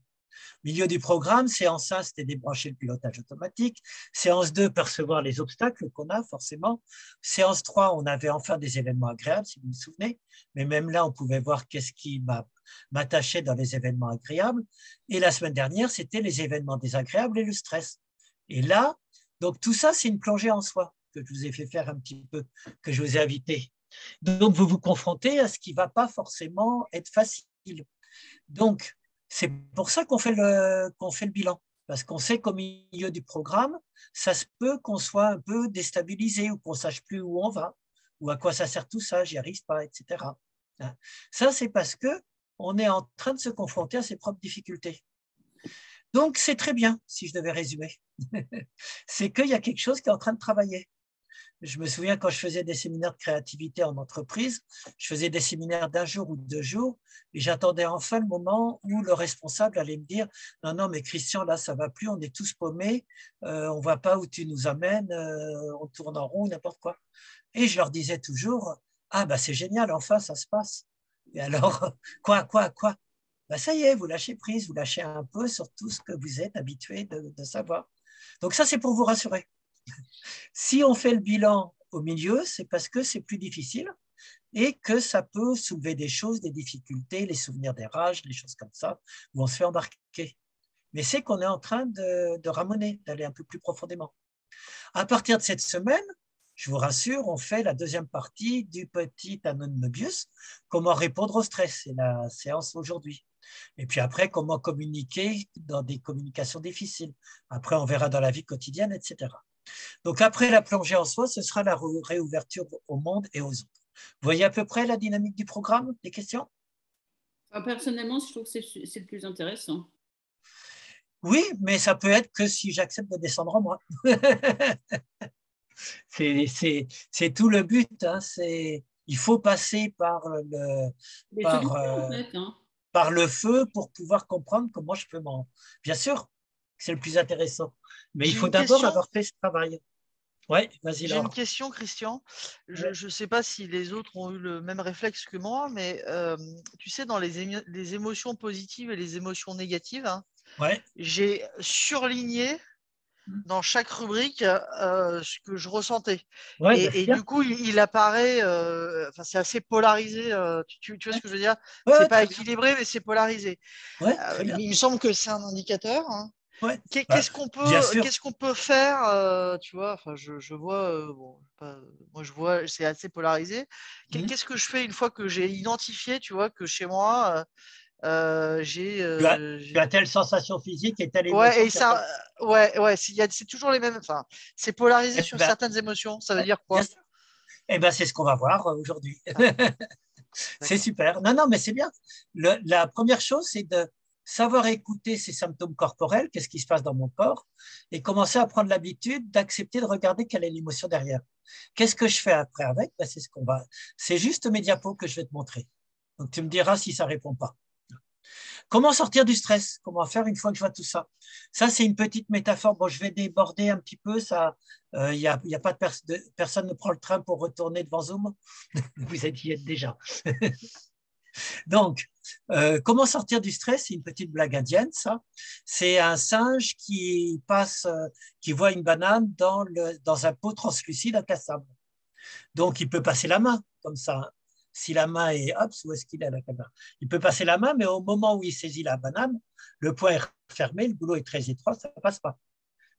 A: Milieu du programme, séance 1, c'était débrancher le pilotage automatique. Séance 2, percevoir les obstacles qu'on a forcément. Séance 3, on avait enfin des événements agréables, si vous vous souvenez. Mais même là, on pouvait voir qu'est-ce qui m'attachait dans les événements agréables. Et la semaine dernière, c'était les événements désagréables et le stress. Et là, donc tout ça, c'est une plongée en soi que je vous ai fait faire un petit peu, que je vous ai invité. Donc, vous vous confrontez à ce qui ne va pas forcément être facile. Donc, c'est pour ça qu'on fait le bilan, parce qu'on sait qu'au milieu du programme, ça se peut qu'on soit un peu déstabilisé ou qu'on ne sache plus où on va, ou à quoi ça sert tout ça, j'y arrive pas, etc. Ça, c'est parce qu'on est en train de se confronter à ses propres difficultés. Donc, c'est très bien, si je devais résumer. C'est qu'il y a quelque chose qui est en train de travailler. Je me souviens quand je faisais des séminaires de créativité en entreprise, je faisais des séminaires d'1 jour ou de 2 jours et j'attendais enfin le moment où le responsable allait me dire « Non, non, mais Christian, là, ça ne va plus, on est tous paumés, on ne voit pas où tu nous amènes, on tourne en rond, n'importe quoi. » Et je leur disais toujours « Ah, bah, c'est génial, enfin, ça se passe. » Et alors, quoi bah, ça y est, vous lâchez prise, vous lâchez un peu sur tout ce que vous êtes habitué de savoir. Donc ça, c'est pour vous rassurer. Si on fait le bilan au milieu, c'est parce que c'est plus difficile et que ça peut soulever des choses, des difficultés, les souvenirs des rages, les choses comme ça, où on se fait embarquer. Mais c'est qu'on est en train de ramoner, d'aller un peu plus profondément. À partir de cette semaine, je vous rassure, on fait la deuxième partie du petit anneau de Möbius, comment répondre au stress, c'est la séance aujourd'hui. Et puis après, comment communiquer dans des communications difficiles. Après, on verra dans la vie quotidienne, etc. Donc après la plongée en soi, ce sera la réouverture au monde et aux autres. Vous voyez à peu près la dynamique du programme? Des questions?
C: Personnellement, je trouve que c'est le plus intéressant.
A: Oui, mais ça peut être que si j'accepte de descendre en moi. C'est tout le but. Hein. Il faut passer
C: Les
A: par,
C: solutions, en fait. Hein.
A: par le feu pour pouvoir comprendre comment je peux m'en... Bien sûr, c'est le plus intéressant. Mais il
D: J'ai
A: faut
D: une
A: d'abord
D: question.
A: avoir fait ce travail. Oui, vas-y,
D: J'ai une
A: Laure.
D: question, Christian. Je
A: Ouais.
D: ne sais pas si les autres ont eu le même réflexe que moi, mais tu sais, dans les émotions positives et les émotions négatives, hein,
A: Ouais.
D: j'ai surligné dans chaque rubrique ce que je ressentais.
A: Ouais, ben, c'est
D: Et
A: bien.
D: du coup, il apparaît, c'est assez polarisé. Tu vois ce que je veux dire?
A: Ouais,
D: C'est
A: ouais,
D: pas
A: très bien.
D: équilibré, mais c'est polarisé.
A: Ouais, très bien.
D: Il me semble que c'est un indicateur, hein.
A: Ouais. Bah,
D: Qu'est-ce
A: bien sûr.
D: qu'est-ce qu'on peut faire, tu vois, enfin, je vois, bon, moi je vois, c'est assez polarisé.
A: Hmm.
D: Qu'est-ce que je fais une fois que j'ai identifié, tu vois, que chez moi, j'ai,
A: Tu as telle sensation physique et telle
D: ouais,
A: émotion
D: et
A: qui apparaît.
D: ça, ouais, c'est toujours les mêmes, enfin, c'est polarisé
A: Eh
D: sur
A: ben,
D: certaines émotions, ça veut
A: ouais,
D: dire
A: bien
D: quoi?
A: sûr. Eh ben, c'est ce qu'on va voir aujourd'hui.
D: Ah,
A: C'est
D: d'accord.
A: super. Non, non, mais c'est bien. La première chose, c'est de savoir écouter ces symptômes corporels, qu'est-ce qui se passe dans mon corps, et commencer à prendre l'habitude d'accepter de regarder quelle est l'émotion derrière. Qu'est-ce que je fais après avec? Ben, c'est juste mes diapos que je vais te montrer. Donc, tu me diras si ça répond pas. Comment sortir du stress? Comment faire une fois que je vois tout ça? Ça, c'est une petite métaphore. Bon, je vais déborder un petit peu. Ça, y a pas personne ne prend le train pour retourner devant Zoom. Vous y êtes déjà. Donc, comment sortir du stress? C'est une petite blague indienne, ça. C'est un singe qui voit une banane dans un pot translucide incassable. Donc, il peut passer la main comme ça. Si la main est, hop, où est-ce qu'il est la caméra? Il peut passer la main, mais au moment où il saisit la banane, le poing est fermé, le boulot est très étroit, ça ne passe pas.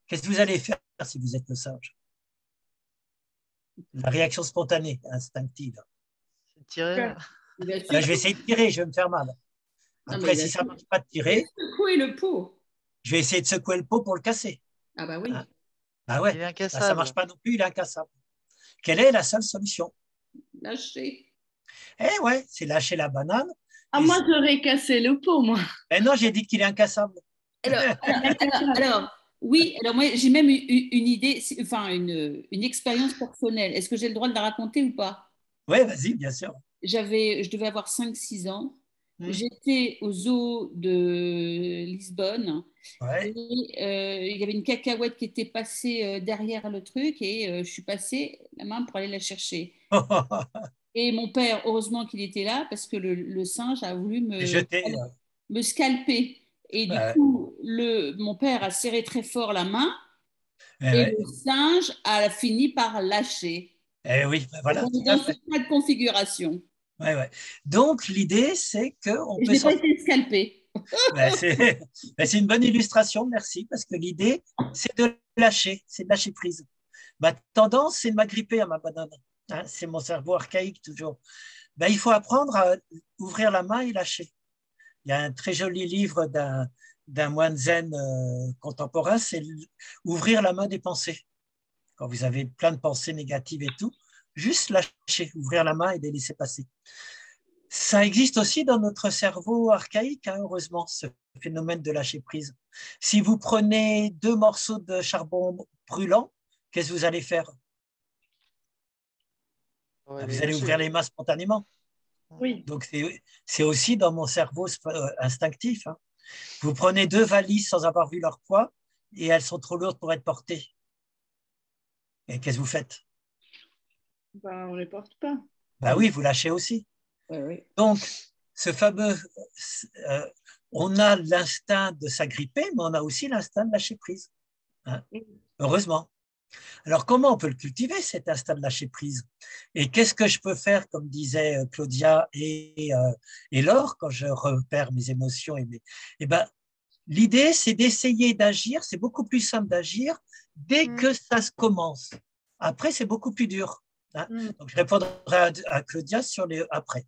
A: Qu'est-ce que vous allez faire si vous êtes le singe? La réaction spontanée, instinctive.
D: C'est tiré.
B: Ouais.
C: Il a
A: Je vais
C: secoué.
A: essayer de tirer, je vais me faire mal.
C: Non, mais
A: Après, si ça ne marche pas de
C: il a
A: tirer,
C: secoué le pot.
A: je vais essayer de secouer le pot pour le casser.
C: Ah bah
A: Hein.
C: oui,
A: Ah
D: Il
A: ouais,
D: est
A: bah, ça ne marche
D: incassable.
A: pas non plus, il est incassable. Quelle est la seule solution?
C: lâché.
A: Eh ouais, c'est lâcher la banane.
B: Ah,
A: Et,
B: moi, j'aurais cassé le pot, moi.
A: eh non, j'ai dit qu'il est incassable.
C: Oui, alors moi j'ai même une idée, enfin une expérience personnelle. Est-ce que j'ai le droit de la raconter ou pas?
A: Ouais, vas-y, bien sûr.
C: Je devais avoir 5 6 ans.
A: Hmm.
C: J'étais au zoo de Lisbonne et
A: Ouais.
C: il y avait une cacahuète qui était passée derrière le truc et je suis passée la main pour aller la chercher. Et mon père, heureusement qu'il était là parce que le singe a voulu
A: Jeté.
C: me scalper. Et du
A: Ouais.
C: coup, mon père a serré très fort la main
A: Eh
C: et
A: ouais.
C: le singe a fini par lâcher.
A: Eh oui, ben
C: Donc,
A: voilà,
C: on
A: tout
C: est
A: à
C: dans ce
A: fait.
C: cas de configuration.
A: Ouais, ouais. Donc, l'idée, c'est qu'on
C: Et je
A: peut
C: n'ai pas
A: sortir.
C: été scalpée.
A: Ben, c'est ben, c'est une bonne illustration, merci, parce que l'idée, c'est de lâcher prise. Ma tendance, c'est de m'agripper à ma banane. Hein, c'est mon cerveau archaïque, toujours. Ben, il faut apprendre à ouvrir la main et lâcher. Il y a un très joli livre d'un moine zen contemporain, c'est Ouvrir la main des pensées. Quand vous avez plein de pensées négatives et tout, juste lâcher, ouvrir la main et les laisser passer. Ça existe aussi dans notre cerveau archaïque, hein, heureusement, ce phénomène de lâcher prise. Si vous prenez 2 morceaux de charbon brûlant, qu'est-ce que vous allez faire?
D: Ouais, les
A: Vous allez ouvrir
D: lâcher.
A: les mains spontanément.
B: Oui.
A: Donc, c'est aussi dans mon cerveau instinctif. Hein. Vous prenez 2 valises sans avoir vu leur poids et elles sont trop lourdes pour être portées. Et qu'est-ce que vous faites?
B: Ben, on ne les porte pas.
A: Ben oui, vous lâchez aussi.
C: Ouais, ouais.
A: Donc, ce fameux, euh, on a l'instinct de s'agripper, mais on a aussi l'instinct de lâcher prise. Hein, heureusement. Alors, comment on peut le cultiver, cet instinct de lâcher prise? Et qu'est-ce que je peux faire, comme disaient Claudia et Laure, quand je repère mes émotions eh ben, l'idée, c'est d'essayer d'agir. C'est beaucoup plus simple d'agir dès que ça se commence. Après, c'est beaucoup plus dur. Hein. Donc, je répondrai à Claudia sur les après.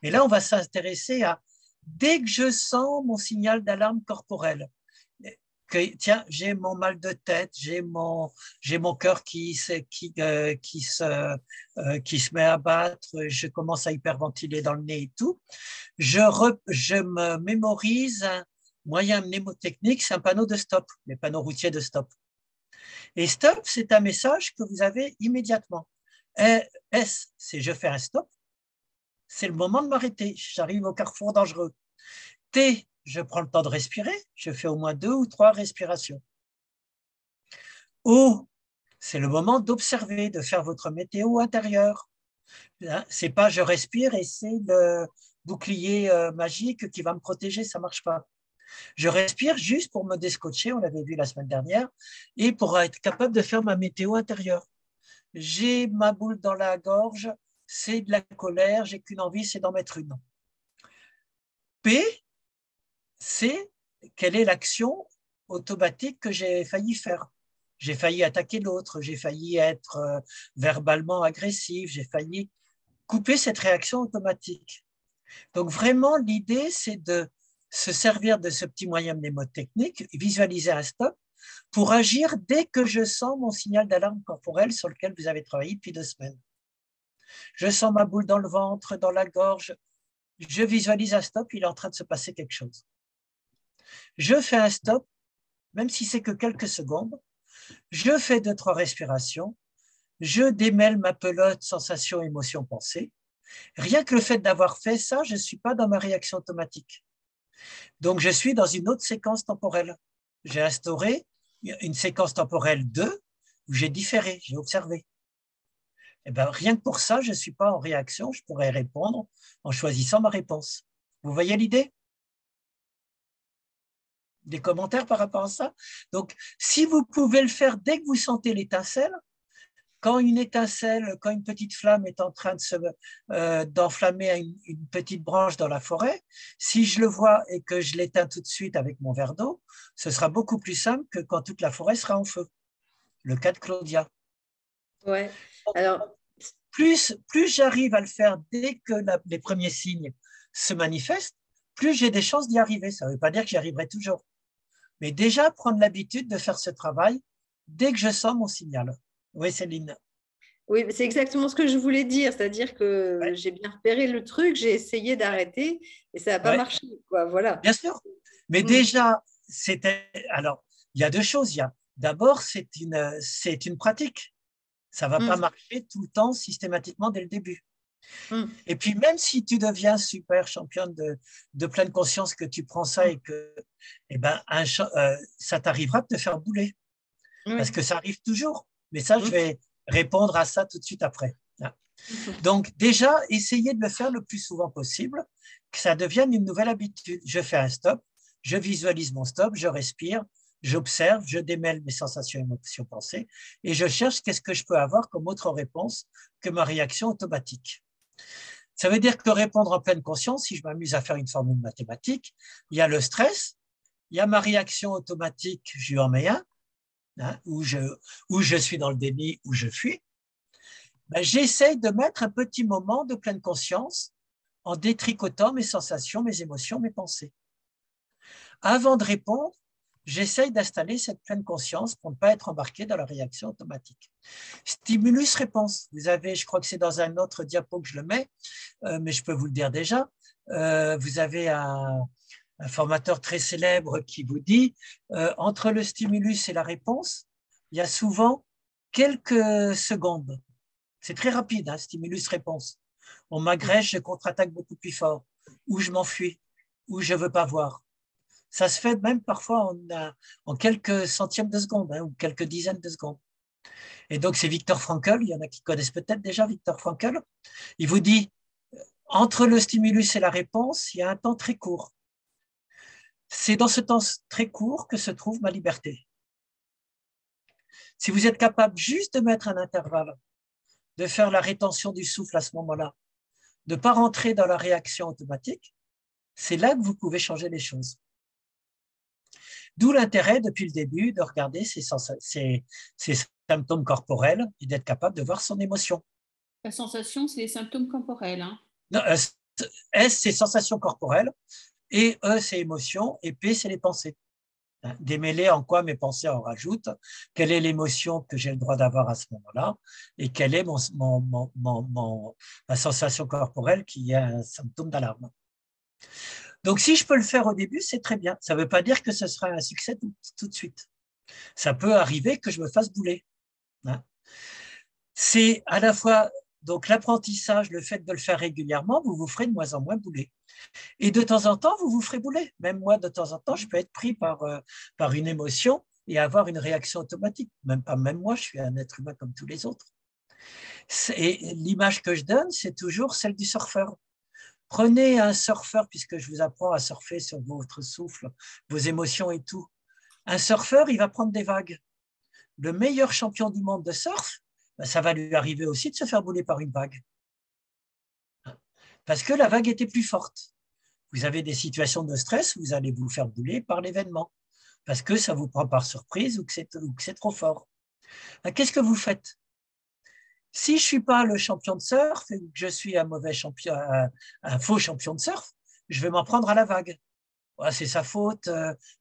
A: Mais là, on va s'intéresser à dès que je sens mon signal d'alarme corporel. Que, tiens, j'ai mon mal de tête, j'ai mon cœur qui se met à battre, je commence à hyperventiler dans le nez et tout. Je me mémorise moyen mnémotechnique, c'est un panneau de stop, les panneaux routiers de stop. Et stop, c'est un message que vous avez immédiatement. S, c'est je fais un stop, c'est le moment de m'arrêter, j'arrive au carrefour dangereux. T, je prends le temps de respirer, je fais au moins 2 ou 3 respirations. O, c'est le moment d'observer, de faire votre météo intérieure. C'est pas je respire et c'est le bouclier magique qui va me protéger, ça marche pas. Je respire juste pour me déscotcher, on l'avait vu la semaine dernière, et pour être capable de faire ma météo intérieure. J'ai ma boule dans la gorge, c'est de la colère, j'ai qu'une envie, c'est d'en mettre une. P, c'est quelle est l'action automatique que j'ai failli faire. J'ai failli attaquer l'autre, j'ai failli être verbalement agressif, j'ai failli couper cette réaction automatique. Donc vraiment, l'idée, c'est de se servir de ce petit moyen mnémotechnique, visualiser un stop, pour agir dès que je sens mon signal d'alarme corporelle sur lequel vous avez travaillé depuis 2 semaines. Je sens ma boule dans le ventre, dans la gorge, je visualise un stop, il est en train de se passer quelque chose. Je fais un stop, même si c'est que quelques secondes, je fais 2-3 respirations, je démêle ma pelote sensation, émotion, pensée. Rien que le fait d'avoir fait ça, je ne suis pas dans ma réaction automatique. Donc, je suis dans une autre séquence temporelle. J'ai instauré une séquence temporelle 2 où j'ai différé, j'ai observé. Et bien, rien que pour ça, je ne suis pas en réaction, je pourrais répondre en choisissant ma réponse. Vous voyez l'idée? Des commentaires par rapport à ça? Donc, si vous pouvez le faire dès que vous sentez l'étincelle, quand une étincelle, quand une petite flamme est en train d'enflammer une petite branche dans la forêt, si je le vois et que je l'éteins tout de suite avec mon verre d'eau, ce sera beaucoup plus simple que quand toute la forêt sera en feu. Le cas de Claudia.
E: Ouais. Alors,
A: plus j'arrive à le faire dès que les premiers signes se manifestent, plus j'ai des chances d'y arriver. Ça ne veut pas dire que j'y arriverai toujours. Mais déjà, prendre l'habitude de faire ce travail dès que je sens mon signal. Oui, Céline.
E: oui, c'est exactement ce que je voulais dire, c'est-à-dire que
A: Ouais.
E: j'ai bien repéré le truc, j'ai essayé d'arrêter et ça n'a pas marché, quoi. Voilà.
A: Bien sûr. Mais déjà, alors, il y a 2 choses. D'abord, c'est une pratique. Ça ne va pas marcher tout le temps, systématiquement, dès le début. Et puis, même si tu deviens super championne de pleine conscience, que tu prends ça et que ça t'arrivera de te faire bouler. Parce que ça arrive toujours. Mais ça, je vais répondre à ça tout de suite après. Donc, déjà, essayez de le faire le plus souvent possible, que ça devienne une nouvelle habitude. Je fais un stop, je visualise mon stop, je respire, j'observe, je démêle mes sensations, émotions, pensées, et je cherche qu'est-ce que je peux avoir comme autre réponse que ma réaction automatique. Ça veut dire que répondre en pleine conscience, si je m'amuse à faire une formule mathématique, il y a le stress, il y a ma réaction automatique, je lui en mets un, où je suis dans le déni, où je fuis. J'essaye de mettre un petit moment de pleine conscience en détricotant mes sensations, mes émotions, mes pensées. Avant de répondre, j'essaye d'installer cette pleine conscience pour ne pas être embarqué dans la réaction automatique. Stimulus-réponse. Vous avez, je crois que c'est dans un autre diapo que je le mets, mais je peux vous le dire déjà. Vous avez un formateur très célèbre qui vous dit entre le stimulus et la réponse, il y a souvent quelques secondes. C'est très rapide, stimulus-réponse. On m'agresse, je contre-attaque beaucoup plus fort, ou je m'enfuis, ou je ne veux pas voir. Ça se fait même parfois en quelques centièmes de seconde, ou quelques dizaines de secondes. Et donc, c'est Viktor Frankl, il y en a qui connaissent peut-être déjà Viktor Frankl. Il vous dit, entre le stimulus et la réponse, il y a un temps très court. C'est dans ce temps très court que se trouve ma liberté. Si vous êtes capable juste de mettre un intervalle, de faire la rétention du souffle à ce moment-là, de ne pas rentrer dans la réaction automatique, c'est là que vous pouvez changer les choses. D'où l'intérêt, depuis le début, de regarder ces symptômes corporels et d'être capable de voir son émotion.
C: La sensation, c'est les symptômes corporels.
A: Non, S, c'est sensations corporelles, et E, c'est émotion, et P, c'est les pensées. Démêler en quoi mes pensées en rajoutent, quelle est l'émotion que j'ai le droit d'avoir à ce moment-là, et quelle est ma sensation corporelle qui est un symptôme d'alarme. Donc, si je peux le faire au début, c'est très bien. Ça ne veut pas dire que ce sera un succès tout de suite. Ça peut arriver que je me fasse bouler. Hein. C'est à la fois donc l'apprentissage, le fait de le faire régulièrement, vous vous ferez de moins en moins bouler. Et de temps en temps, vous vous ferez bouler. Même moi, de temps en temps, je peux être pris par une émotion et avoir une réaction automatique. Même moi, je suis un être humain comme tous les autres. Et l'image que je donne, c'est toujours celle du surfeur. Prenez un surfeur, puisque je vous apprends à surfer sur votre souffle, vos émotions et tout. Un surfeur, il va prendre des vagues. Le meilleur champion du monde de surf, ça va lui arriver aussi de se faire bouler par une vague. Parce que la vague était plus forte. Vous avez des situations de stress, vous allez vous faire bouler par l'événement, parce que ça vous prend par surprise ou que c'est trop fort. Qu'est-ce que vous faites? Si je ne suis pas le champion de surf et que je suis un mauvais champion, un faux champion de surf, je vais m'en prendre à la vague. C'est sa faute,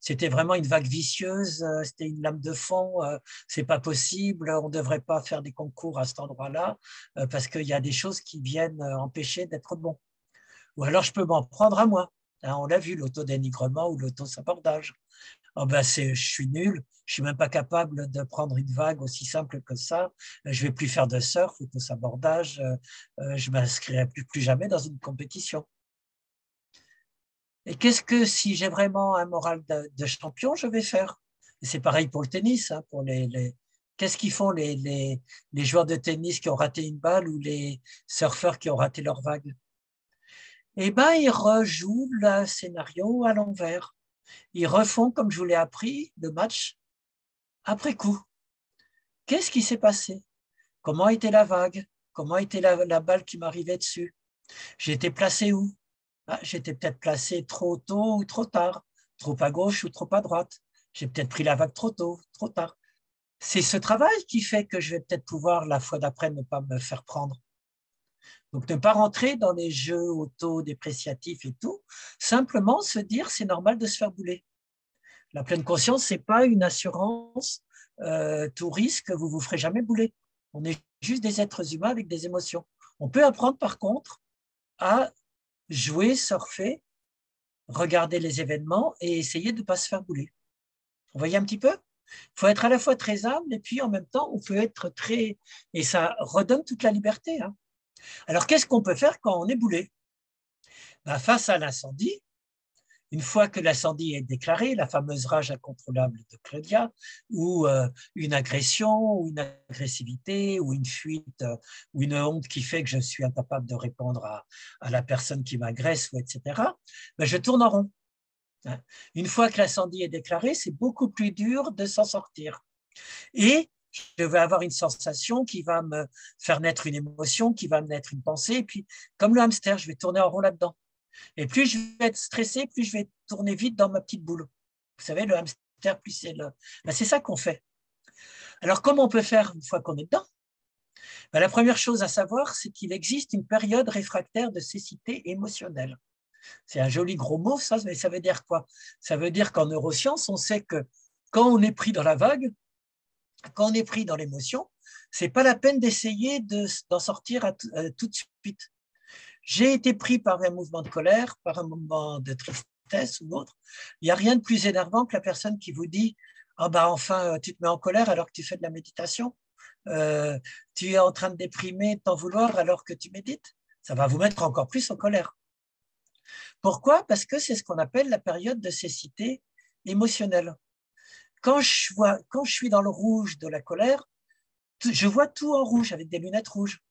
A: c'était vraiment une vague vicieuse, c'était une lame de fond, c'est pas possible, on ne devrait pas faire des concours à cet endroit-là, parce qu'il y a des choses qui viennent empêcher d'être bon. Ou alors je peux m'en prendre à moi. On l'a vu, l'autodénigrement ou l'autosabordage. Je suis nul, je suis même pas capable de prendre une vague aussi simple que ça, je vais plus faire de surf, autosabordage, je m'inscrirai plus jamais dans une compétition. Et qu'est-ce que si j'ai vraiment un moral de champion, je vais faire? C'est pareil pour le tennis, hein, qu'est-ce qu'ils font les joueurs de tennis qui ont raté une balle ou les surfeurs qui ont raté leur vague? Eh bien, ils rejouent le scénario à l'envers. Ils refont, comme je vous l'ai appris, le match après coup. Qu'est-ce qui s'est passé? Comment était la vague? Comment était la balle qui m'arrivait dessus? J'ai été placé où? J'étais peut-être placé trop tôt ou trop tard, trop à gauche ou trop à droite. J'ai peut-être pris la vague trop tôt, trop tard. C'est ce travail qui fait que je vais peut-être pouvoir, la fois d'après, ne pas me faire prendre. Donc, ne pas rentrer dans les jeux auto-dépréciatifs et tout, simplement se dire c'est normal de se faire bouler. La pleine conscience, ce n'est pas une assurance tout risque, vous ne vous ferez jamais bouler. On est juste des êtres humains avec des émotions. On peut apprendre par contre à jouer, surfer, regarder les événements et essayer de ne pas se faire bouler. Vous voyez un petit peu? Il faut être à la fois très humble et puis en même temps, on peut être très... Et ça redonne toute la liberté. Hein. Alors, qu'est-ce qu'on peut faire quand on est boulé? Face à l'incendie, une fois que l'incendie est déclaré, la fameuse rage incontrôlable de Claudia, ou une agression, ou une agressivité, ou une fuite, ou une honte qui fait que je suis incapable de répondre à la personne qui m'agresse, etc., je tourne en rond. Une fois que l'incendie est déclaré, c'est beaucoup plus dur de s'en sortir. Et je vais avoir une sensation qui va me faire naître une émotion, qui va me naître une pensée, et puis comme le hamster, je vais tourner en rond là-dedans. Et plus je vais être stressé, plus je vais tourner vite dans ma petite boule. Vous savez, le hamster, plus c'est le... c'est ça qu'on fait. Alors, comment on peut faire une fois qu'on est dedans? La première chose à savoir, c'est qu'il existe une période réfractaire de cécité émotionnelle. C'est un joli gros mot, ça, mais ça veut dire quoi? Ça veut dire qu'en neurosciences, on sait que quand on est pris dans la vague, quand on est pris dans l'émotion, ce n'est pas la peine d'essayer d'en sortir tout de suite. J'ai été pris par un mouvement de colère, par un mouvement de tristesse ou autre. Il n'y a rien de plus énervant que la personne qui vous dit « enfin, tu te mets en colère alors que tu fais de la méditation. Tu es en train de déprimer, de t'en vouloir alors que tu médites. » Ça va vous mettre encore plus en colère. Pourquoi? Parce que c'est ce qu'on appelle la période de cécité émotionnelle. Quand je suis dans le rouge de la colère, je vois tout en rouge avec des lunettes rouges.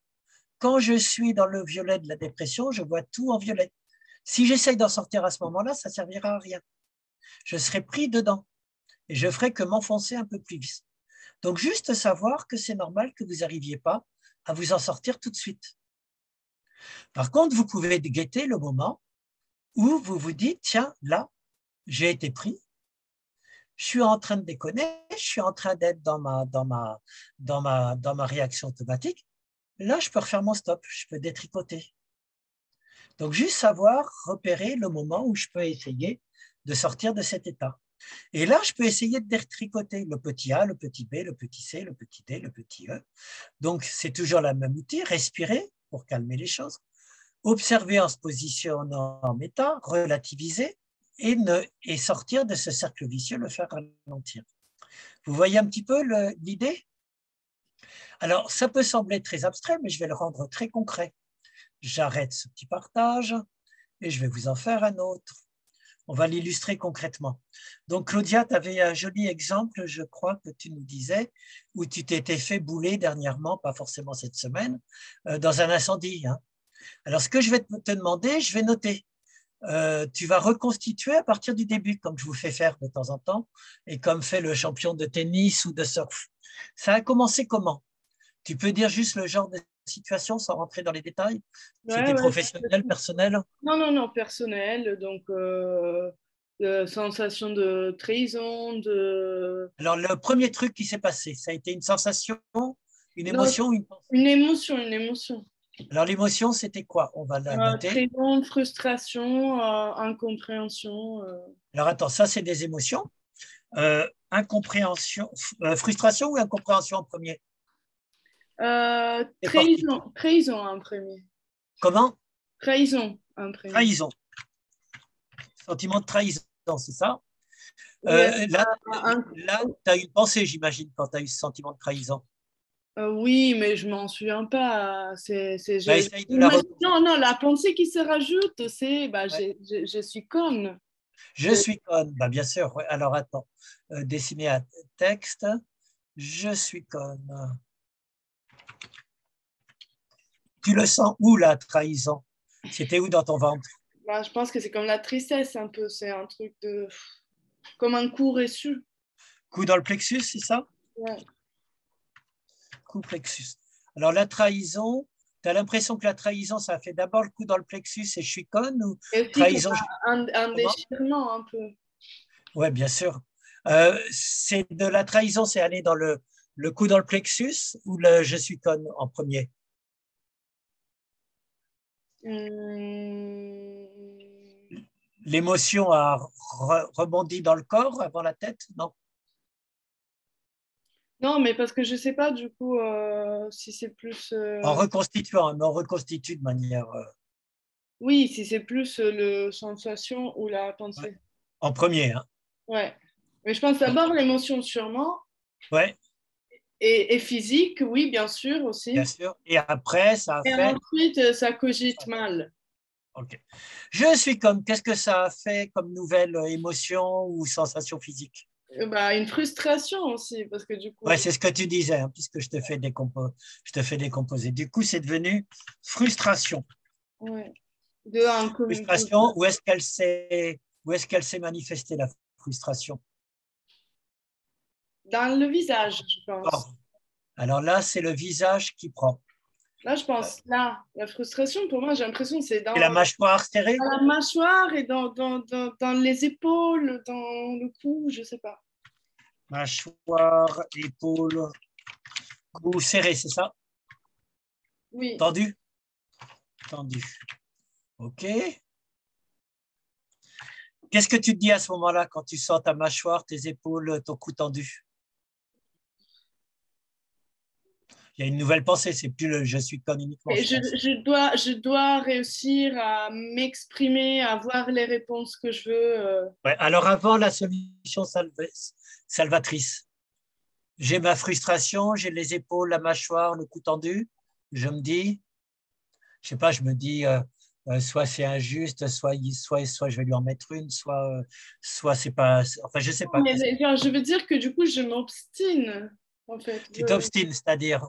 A: Quand je suis dans le violet de la dépression, je vois tout en violet. Si j'essaye d'en sortir à ce moment-là, ça ne servira à rien. Je serai pris dedans et je ferai que m'enfoncer un peu plus vite. Donc, juste savoir que c'est normal que vous n'arriviez pas à vous en sortir tout de suite. Par contre, vous pouvez guetter le moment où vous vous dites, tiens, là, j'ai été pris, je suis en train de déconner, je suis en train d'être dans ma réaction automatique. Là, je peux refaire mon stop, je peux détricoter. Donc, juste savoir repérer le moment où je peux essayer de sortir de cet état. Et là, je peux essayer de détricoter le petit A, le petit B, le petit C, le petit D, le petit E. Donc, c'est toujours le même outil, respirer pour calmer les choses. Observer en se positionnant en méta, relativiser et sortir de ce cercle vicieux, le faire ralentir. Vous voyez un petit peu l'idée? Alors, ça peut sembler très abstrait, mais je vais le rendre très concret. J'arrête ce petit partage et je vais vous en faire un autre. On va l'illustrer concrètement. Donc, Claudia, tu avais un joli exemple, je crois que tu nous disais, où tu t'étais fait bouler dernièrement, pas forcément cette semaine, dans un incendie. Hein. Alors, ce que je vais te demander, je vais noter. Tu vas reconstituer à partir du début, comme je vous fais faire de temps en temps, et comme fait le champion de tennis ou de surf. Ça a commencé comment? Tu peux dire juste le genre de situation sans rentrer dans les détails? C'était professionnel, personnel?
B: Non, personnel. Donc, sensation de trahison, de...
A: Alors, le premier truc qui s'est passé, ça a été une sensation, une émotion, une pensée?
B: Une émotion.
A: Alors, l'émotion, c'était quoi? On va la noter.
B: Trahison, frustration, incompréhension.
A: Alors, attends, ça, c'est des émotions. Incompréhension, frustration ou incompréhension en premier?
B: Trahison en premier.
A: Comment?
B: Trahison en premier.
A: Trahison. Sentiment de trahison, c'est ça? Là, tu as une pensée, j'imagine, quand tu as eu ce sentiment de trahison.
B: Oui, mais je m'en souviens pas. Non, la pensée qui se rajoute, c'est je suis conne.
A: Je suis conne, bien sûr. Ouais. Alors attends, dessiner un texte. Je suis conne. Tu le sens où la trahison? C'était où dans ton ventre?
B: Je pense que c'est comme la tristesse un peu. C'est un truc de comme un coup reçu.
A: Coup dans le plexus, c'est ça?
B: Ouais.
A: Coup plexus. Alors la trahison, tu as l'impression que la trahison, ça a fait d'abord le coup dans le plexus et je suis conne ou trahison?
B: Un déchirement un peu.
A: Oui, bien sûr. C'est de la trahison, c'est aller dans le coup dans le plexus ou le je suis conne en premier? L'émotion a rebondi dans le corps avant la tête, non?
B: Non, mais parce que je ne sais pas du coup si c'est plus...
A: En reconstituant, mais on reconstitue de manière...
B: Oui, si c'est plus la sensation ou la pensée.
A: Ouais. En premier, hein?
B: Ouais. Mais je pense d'abord l'émotion sûrement.
A: Ouais.
B: Et physique, oui, bien sûr aussi.
A: Bien sûr. Et après, ça a fait...
B: ensuite, ça cogite mal.
A: Ok. Je suis comme... Qu'est-ce que ça a fait comme nouvelle émotion ou sensation physique?
B: Une frustration aussi, parce que du coup...
A: Ouais, c'est ce que tu disais, hein, puisque je te fais décomposer. Du coup, c'est devenu frustration.
B: Ouais.
A: Frustration, où est-ce qu'elle s'est manifestée, la frustration?
B: Dans le visage, je pense.
A: Oh. Alors là, c'est le visage qui prend.
B: Là, je pense, la frustration, pour moi, j'ai l'impression que c'est dans...
A: Et la mâchoire serrée?
B: Dans la mâchoire et dans les épaules, dans le cou, je ne sais pas.
A: Mâchoire, épaules, cou serré, c'est ça?
B: Oui.
A: Tendu? Tendu. OK. Qu'est-ce que tu te dis à ce moment-là quand tu sens ta mâchoire, tes épaules, ton cou tendu? Il y a une nouvelle pensée, c'est plus le je suis conne uniquement.
B: Je dois réussir à m'exprimer, à voir les réponses que je veux.
A: Ouais, alors avant la solution salvatrice, j'ai ma frustration, j'ai les épaules, la mâchoire, le cou tendu. Je me dis, je sais pas, je me dis soit c'est injuste, soit je vais lui en mettre une, soit c'est pas, enfin je sais pas.
B: Mais je veux dire que du coup je m'obstine en fait.
A: Tu t'obstines, c'est-à-dire?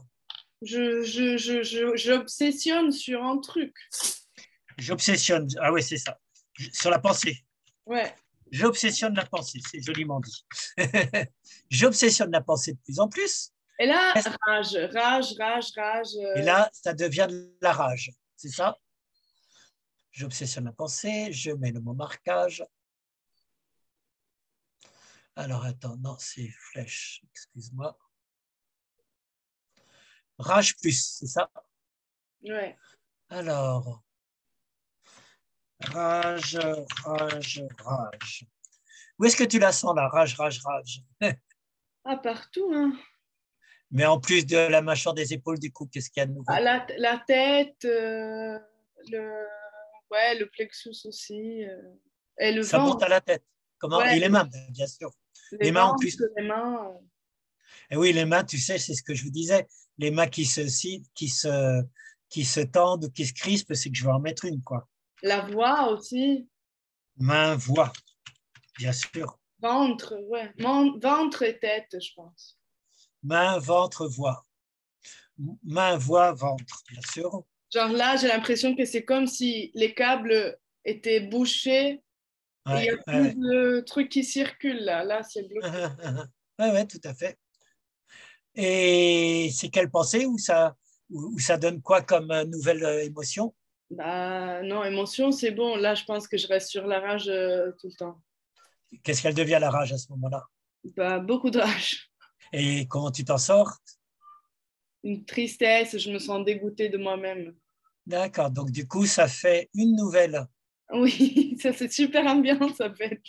B: J'obsessionne sur un truc.
A: J'obsessionne, ah oui, c'est ça, sur la pensée.
B: Ouais.
A: J'obsessionne la pensée, c'est joliment dit. J'obsessionne la pensée de plus en plus.
B: Et là, rage.
A: Et là, ça devient de la rage, c'est ça? J'obsessionne la pensée, je mets le mot marquage. Alors, attends, non, c'est flèche, excuse-moi. Rage plus, c'est ça?
B: Ouais.
A: Alors, rage. Où est-ce que tu la sens, la rage?
B: Ah, partout, hein.
A: Mais en plus de la mâchoire, des épaules, du coup, qu'est-ce qu'il y a de nouveau?
B: La tête, le plexus aussi. Et le
A: Ça
B: ventre.
A: monte à la tête. Comment?
B: Ouais.
A: Et les mains, bien sûr.
B: Les
A: mains en
B: ventres,
A: plus.
B: les mains.
A: Et oui, les mains, tu sais, c'est ce que je vous disais. Les mains qui se tendent ou qui se crispent, c'est que je vais en mettre une, quoi.
B: La voix aussi.
A: Main, voix, bien sûr.
B: Ventre, ouais. Ventre et tête, je pense.
A: Main, ventre, voix. Main, voix, ventre, bien sûr.
B: Genre là, j'ai l'impression que c'est comme si les câbles étaient bouchés. Il y a plus de trucs qui circulent là. Là, c'est bloqué.
A: Oui, tout à fait. Et c'est quelle pensée ou ça donne quoi comme nouvelle émotion?
B: Bah non, émotion, c'est bon. Là, je pense que je reste sur la rage tout le temps.
A: Qu'est-ce qu'elle devient la rage à ce moment-là?
B: Bah, beaucoup de rage.
A: Et comment tu t'en sors?
B: Une tristesse, je me sens dégoûtée de moi-même.
A: D'accord, donc du coup, ça fait une nouvelle.
B: Oui, ça c'est super ambiant, ça fait.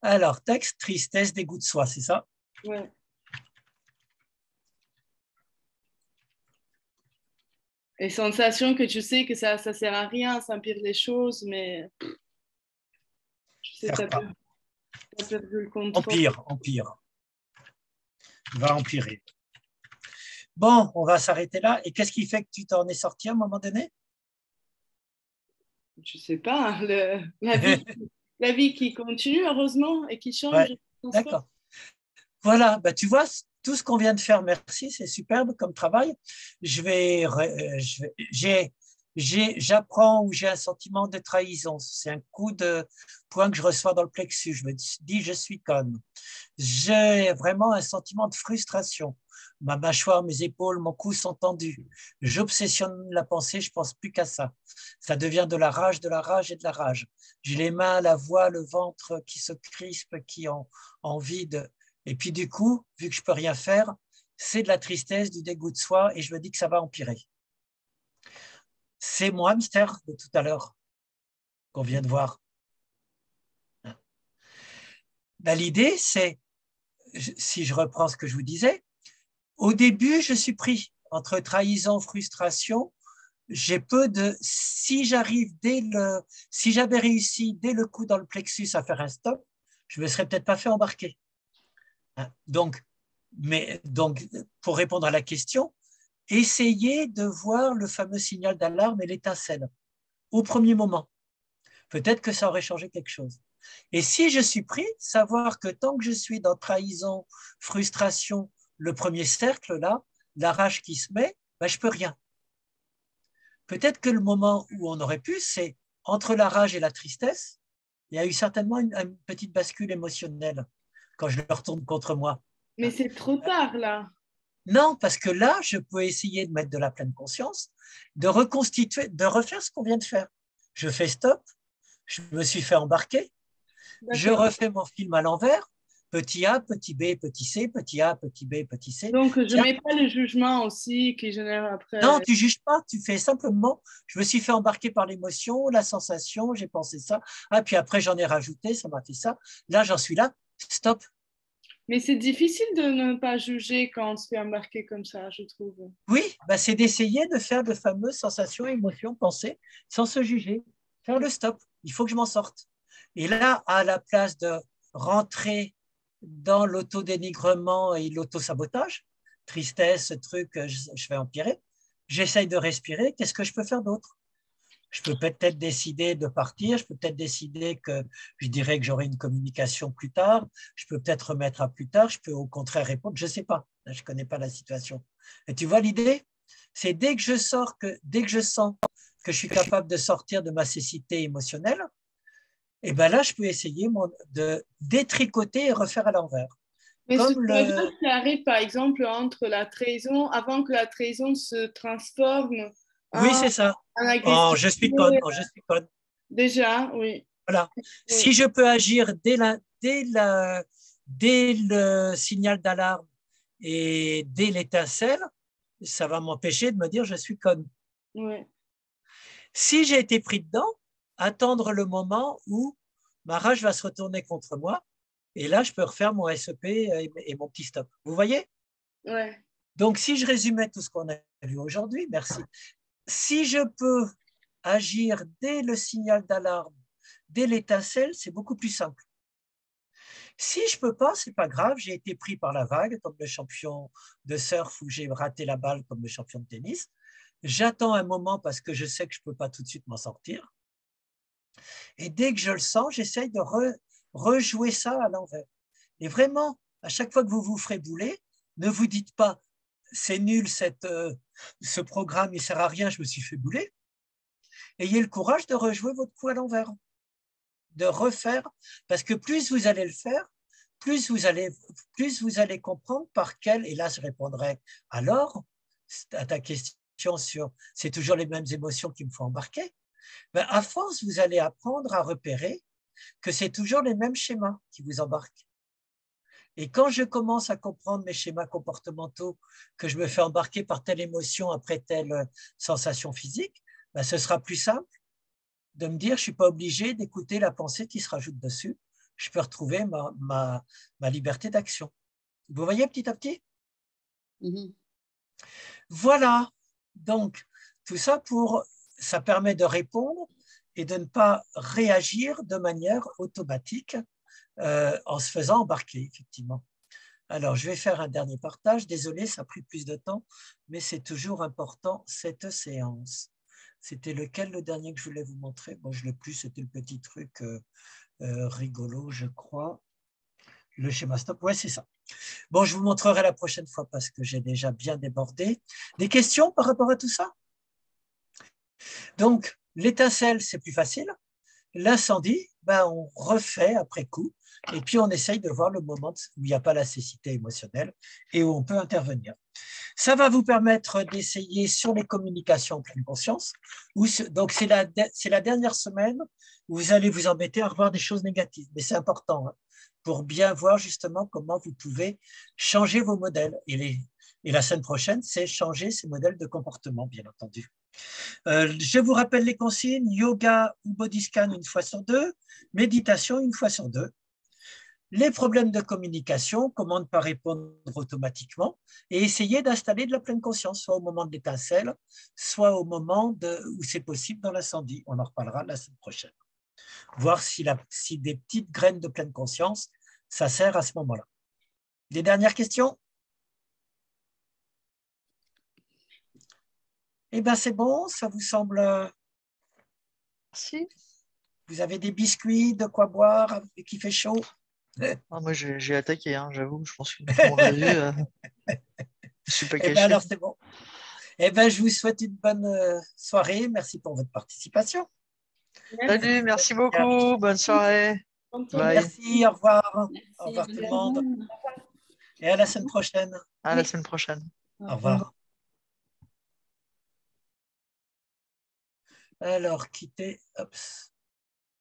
A: Alors, texte, tristesse, dégoût de soi, c'est ça?
B: Ouais. Et sensation que tu sais que ça sert à rien, ça empire les choses, mais tu sais, t'as perdu le contrôle.
A: Empire. Il va empirer. Bon, on va s'arrêter là. Et qu'est-ce qui fait que tu t'en es sorti à un moment donné?
B: Je sais pas, la vie qui continue, heureusement, et qui change.
A: Ouais, d'accord. Voilà, bah, tu vois, tout ce qu'on vient de faire, merci, c'est superbe comme travail. J'apprends ou j'ai un sentiment de trahison. C'est un coup de poing que je reçois dans le plexus. Je me dis, je suis conne. J'ai vraiment un sentiment de frustration. Ma mâchoire, mes épaules, mon cou sont tendus. J'obsessionne la pensée, je pense plus qu'à ça. Ça devient de la rage et de la rage. J'ai les mains, la voix, le ventre qui se crispent, qui ont envie de... Et puis du coup, vu que je peux rien faire, c'est de la tristesse, du dégoût de soi, et je me dis que ça va empirer. C'est mon hamster de tout à l'heure qu'on vient de voir. L'idée, c'est, si je reprends ce que je vous disais, au début, je suis pris entre trahison, frustration. J'ai peu de... Si j'avais réussi dès le coup dans le plexus à faire un stop, je ne me serais peut-être pas fait embarquer. Donc, pour répondre à la question, essayez de voir le fameux signal d'alarme et l'étincelle au premier moment. Peut-être que ça aurait changé quelque chose. Et si je suis pris, savoir que tant que je suis dans trahison, frustration, le premier cercle, là, la rage qui se met, ben, je ne peux rien. Peut-être que le moment où on aurait pu, c'est entre la rage et la tristesse, il y a eu certainement une petite bascule émotionnelle quand je le retourne contre moi.
B: Mais c'est trop tard, là.
A: Non, parce que là, je peux essayer de mettre de la pleine conscience, de reconstituer, de refaire ce qu'on vient de faire. Je fais stop, je me suis fait embarquer, je refais mon film à l'envers, petit A, petit B, petit C, petit A, petit B, petit C.
B: Donc, je ne mets pas le jugement aussi qui génère après.
A: Non, tu ne juges pas, tu fais simplement, je me suis fait embarquer par l'émotion, la sensation, j'ai pensé ça, ah, puis après j'en ai rajouté, ça m'a fait ça. Là, j'en suis là, stop.
B: Mais c'est difficile de ne pas juger quand on se fait embarquer comme ça, je trouve.
A: Oui, bah c'est d'essayer de faire de fameuses sensations, émotions, pensées, sans se juger, faire le stop. Il faut que je m'en sorte. Et là, à la place de rentrer dans l'autodénigrement et l'autosabotage, tristesse, truc, je vais empirer, j'essaye de respirer, qu'est-ce que je peux faire d'autre? Je peux peut-être décider de partir, je peux peut-être décider que je dirais que j'aurai une communication plus tard, je peux peut-être remettre à plus tard, je peux au contraire répondre, je ne sais pas, je ne connais pas la situation. Et tu vois l'idée? C'est dès que je sens que je suis capable de sortir de ma cécité émotionnelle, et bien là, je peux essayer de détricoter et refaire à l'envers.
B: Mais ce qui arrive, par exemple, entre la trahison, avant que la trahison se transforme
A: oui, c'est ça.
B: En
A: je suis conne, je suis conne.
B: Déjà, oui.
A: Voilà. Oui. Si je peux agir dès le signal d'alarme et dès l'étincelle, ça va m'empêcher de me dire je suis conne.
B: Oui.
A: Si j'ai été pris dedans, attendre le moment où ma rage va se retourner contre moi et là, je peux refaire mon SEP et mon petit stop. Vous voyez?
B: Ouais.
A: Donc, si je résumais tout ce qu'on a vu aujourd'hui, merci. si je peux agir dès le signal d'alarme, dès l'étincelle, c'est beaucoup plus simple. Si je ne peux pas, ce n'est pas grave, j'ai été pris par la vague, comme le champion de surf où j'ai raté la balle comme le champion de tennis. J'attends un moment parce que je sais que je ne peux pas tout de suite m'en sortir. Et dès que je le sens, j'essaye de rejouer ça à l'envers. Et vraiment, à chaque fois que vous vous ferez bouler, ne vous dites pas c'est nul, ce programme, il ne sert à rien, je me suis fait bouler. Ayez le courage de rejouer votre coup à l'envers, de refaire, parce que plus vous allez le faire, plus vous allez comprendre par quel, et là je répondrai alors à ta question sur c'est toujours les mêmes émotions qui me font embarquer, ben à force vous allez apprendre à repérer que c'est toujours les mêmes schémas qui vous embarquent. Et quand je commence à comprendre mes schémas comportementaux, que je me fais embarquer par telle émotion après telle sensation physique, ben ce sera plus simple de me dire je ne suis pas obligé d'écouter la pensée qui se rajoute dessus. Je peux retrouver ma liberté d'action. Vous voyez petit à petit? Voilà. Donc, tout ça ça permet de répondre et de ne pas réagir de manière automatique en se faisant embarquer, effectivement. Alors, je vais faire un dernier partage. Désolé, ça a pris plus de temps, mais c'est toujours important, cette séance. C'était lequel, le dernier que je voulais vous montrer? Bon, je l'ai plus, c'était le petit truc rigolo, je crois. Le schéma stop, ouais, c'est ça. Bon, je vous montrerai la prochaine fois parce que j'ai déjà bien débordé. Des questions par rapport à tout ça? Donc, l'étincelle, c'est plus facile. L'incendie, ben, on refait après coup. Et puis, on essaye de voir le moment où il n'y a pas la cécité émotionnelle et où on peut intervenir. Ça va vous permettre d'essayer sur les communications en pleine conscience. Donc, c'est la dernière semaine où vous allez vous embêter à revoir des choses négatives. Mais c'est important pour bien voir justement comment vous pouvez changer vos modèles. Et la semaine prochaine, c'est changer ces modèles de comportement, bien entendu. Je vous rappelle les consignes, yoga ou body scan une fois sur deux, méditation une fois sur deux. Les problèmes de communication, comment ne pas répondre automatiquement, et essayer d'installer de la pleine conscience, soit au moment de l'étincelle, soit au moment où c'est possible dans l'incendie. On en reparlera la semaine prochaine. Voir si des petites graines de pleine conscience, ça sert à ce moment-là. Des dernières questions? Eh bien, c'est bon, ça vous semble...
D: Merci.
A: Vous avez des biscuits, de quoi boire, qui fait chaud?
D: Ah, moi, j'ai attaqué, hein, j'avoue. Je pense que on l'a vu. Je suis pas
A: Eh bien,
D: caché.
A: alors, c'est bon. Eh bien, je vous souhaite une bonne soirée. Merci pour votre participation.
D: Salut, merci beaucoup. Bonne soirée. Bye.
A: Merci, au revoir.
C: Merci,
A: Au revoir tout le
C: bonne
A: monde.
C: journée.
A: Et à la semaine prochaine.
D: À la semaine prochaine.
A: Au revoir. Alors, quitter. Hop.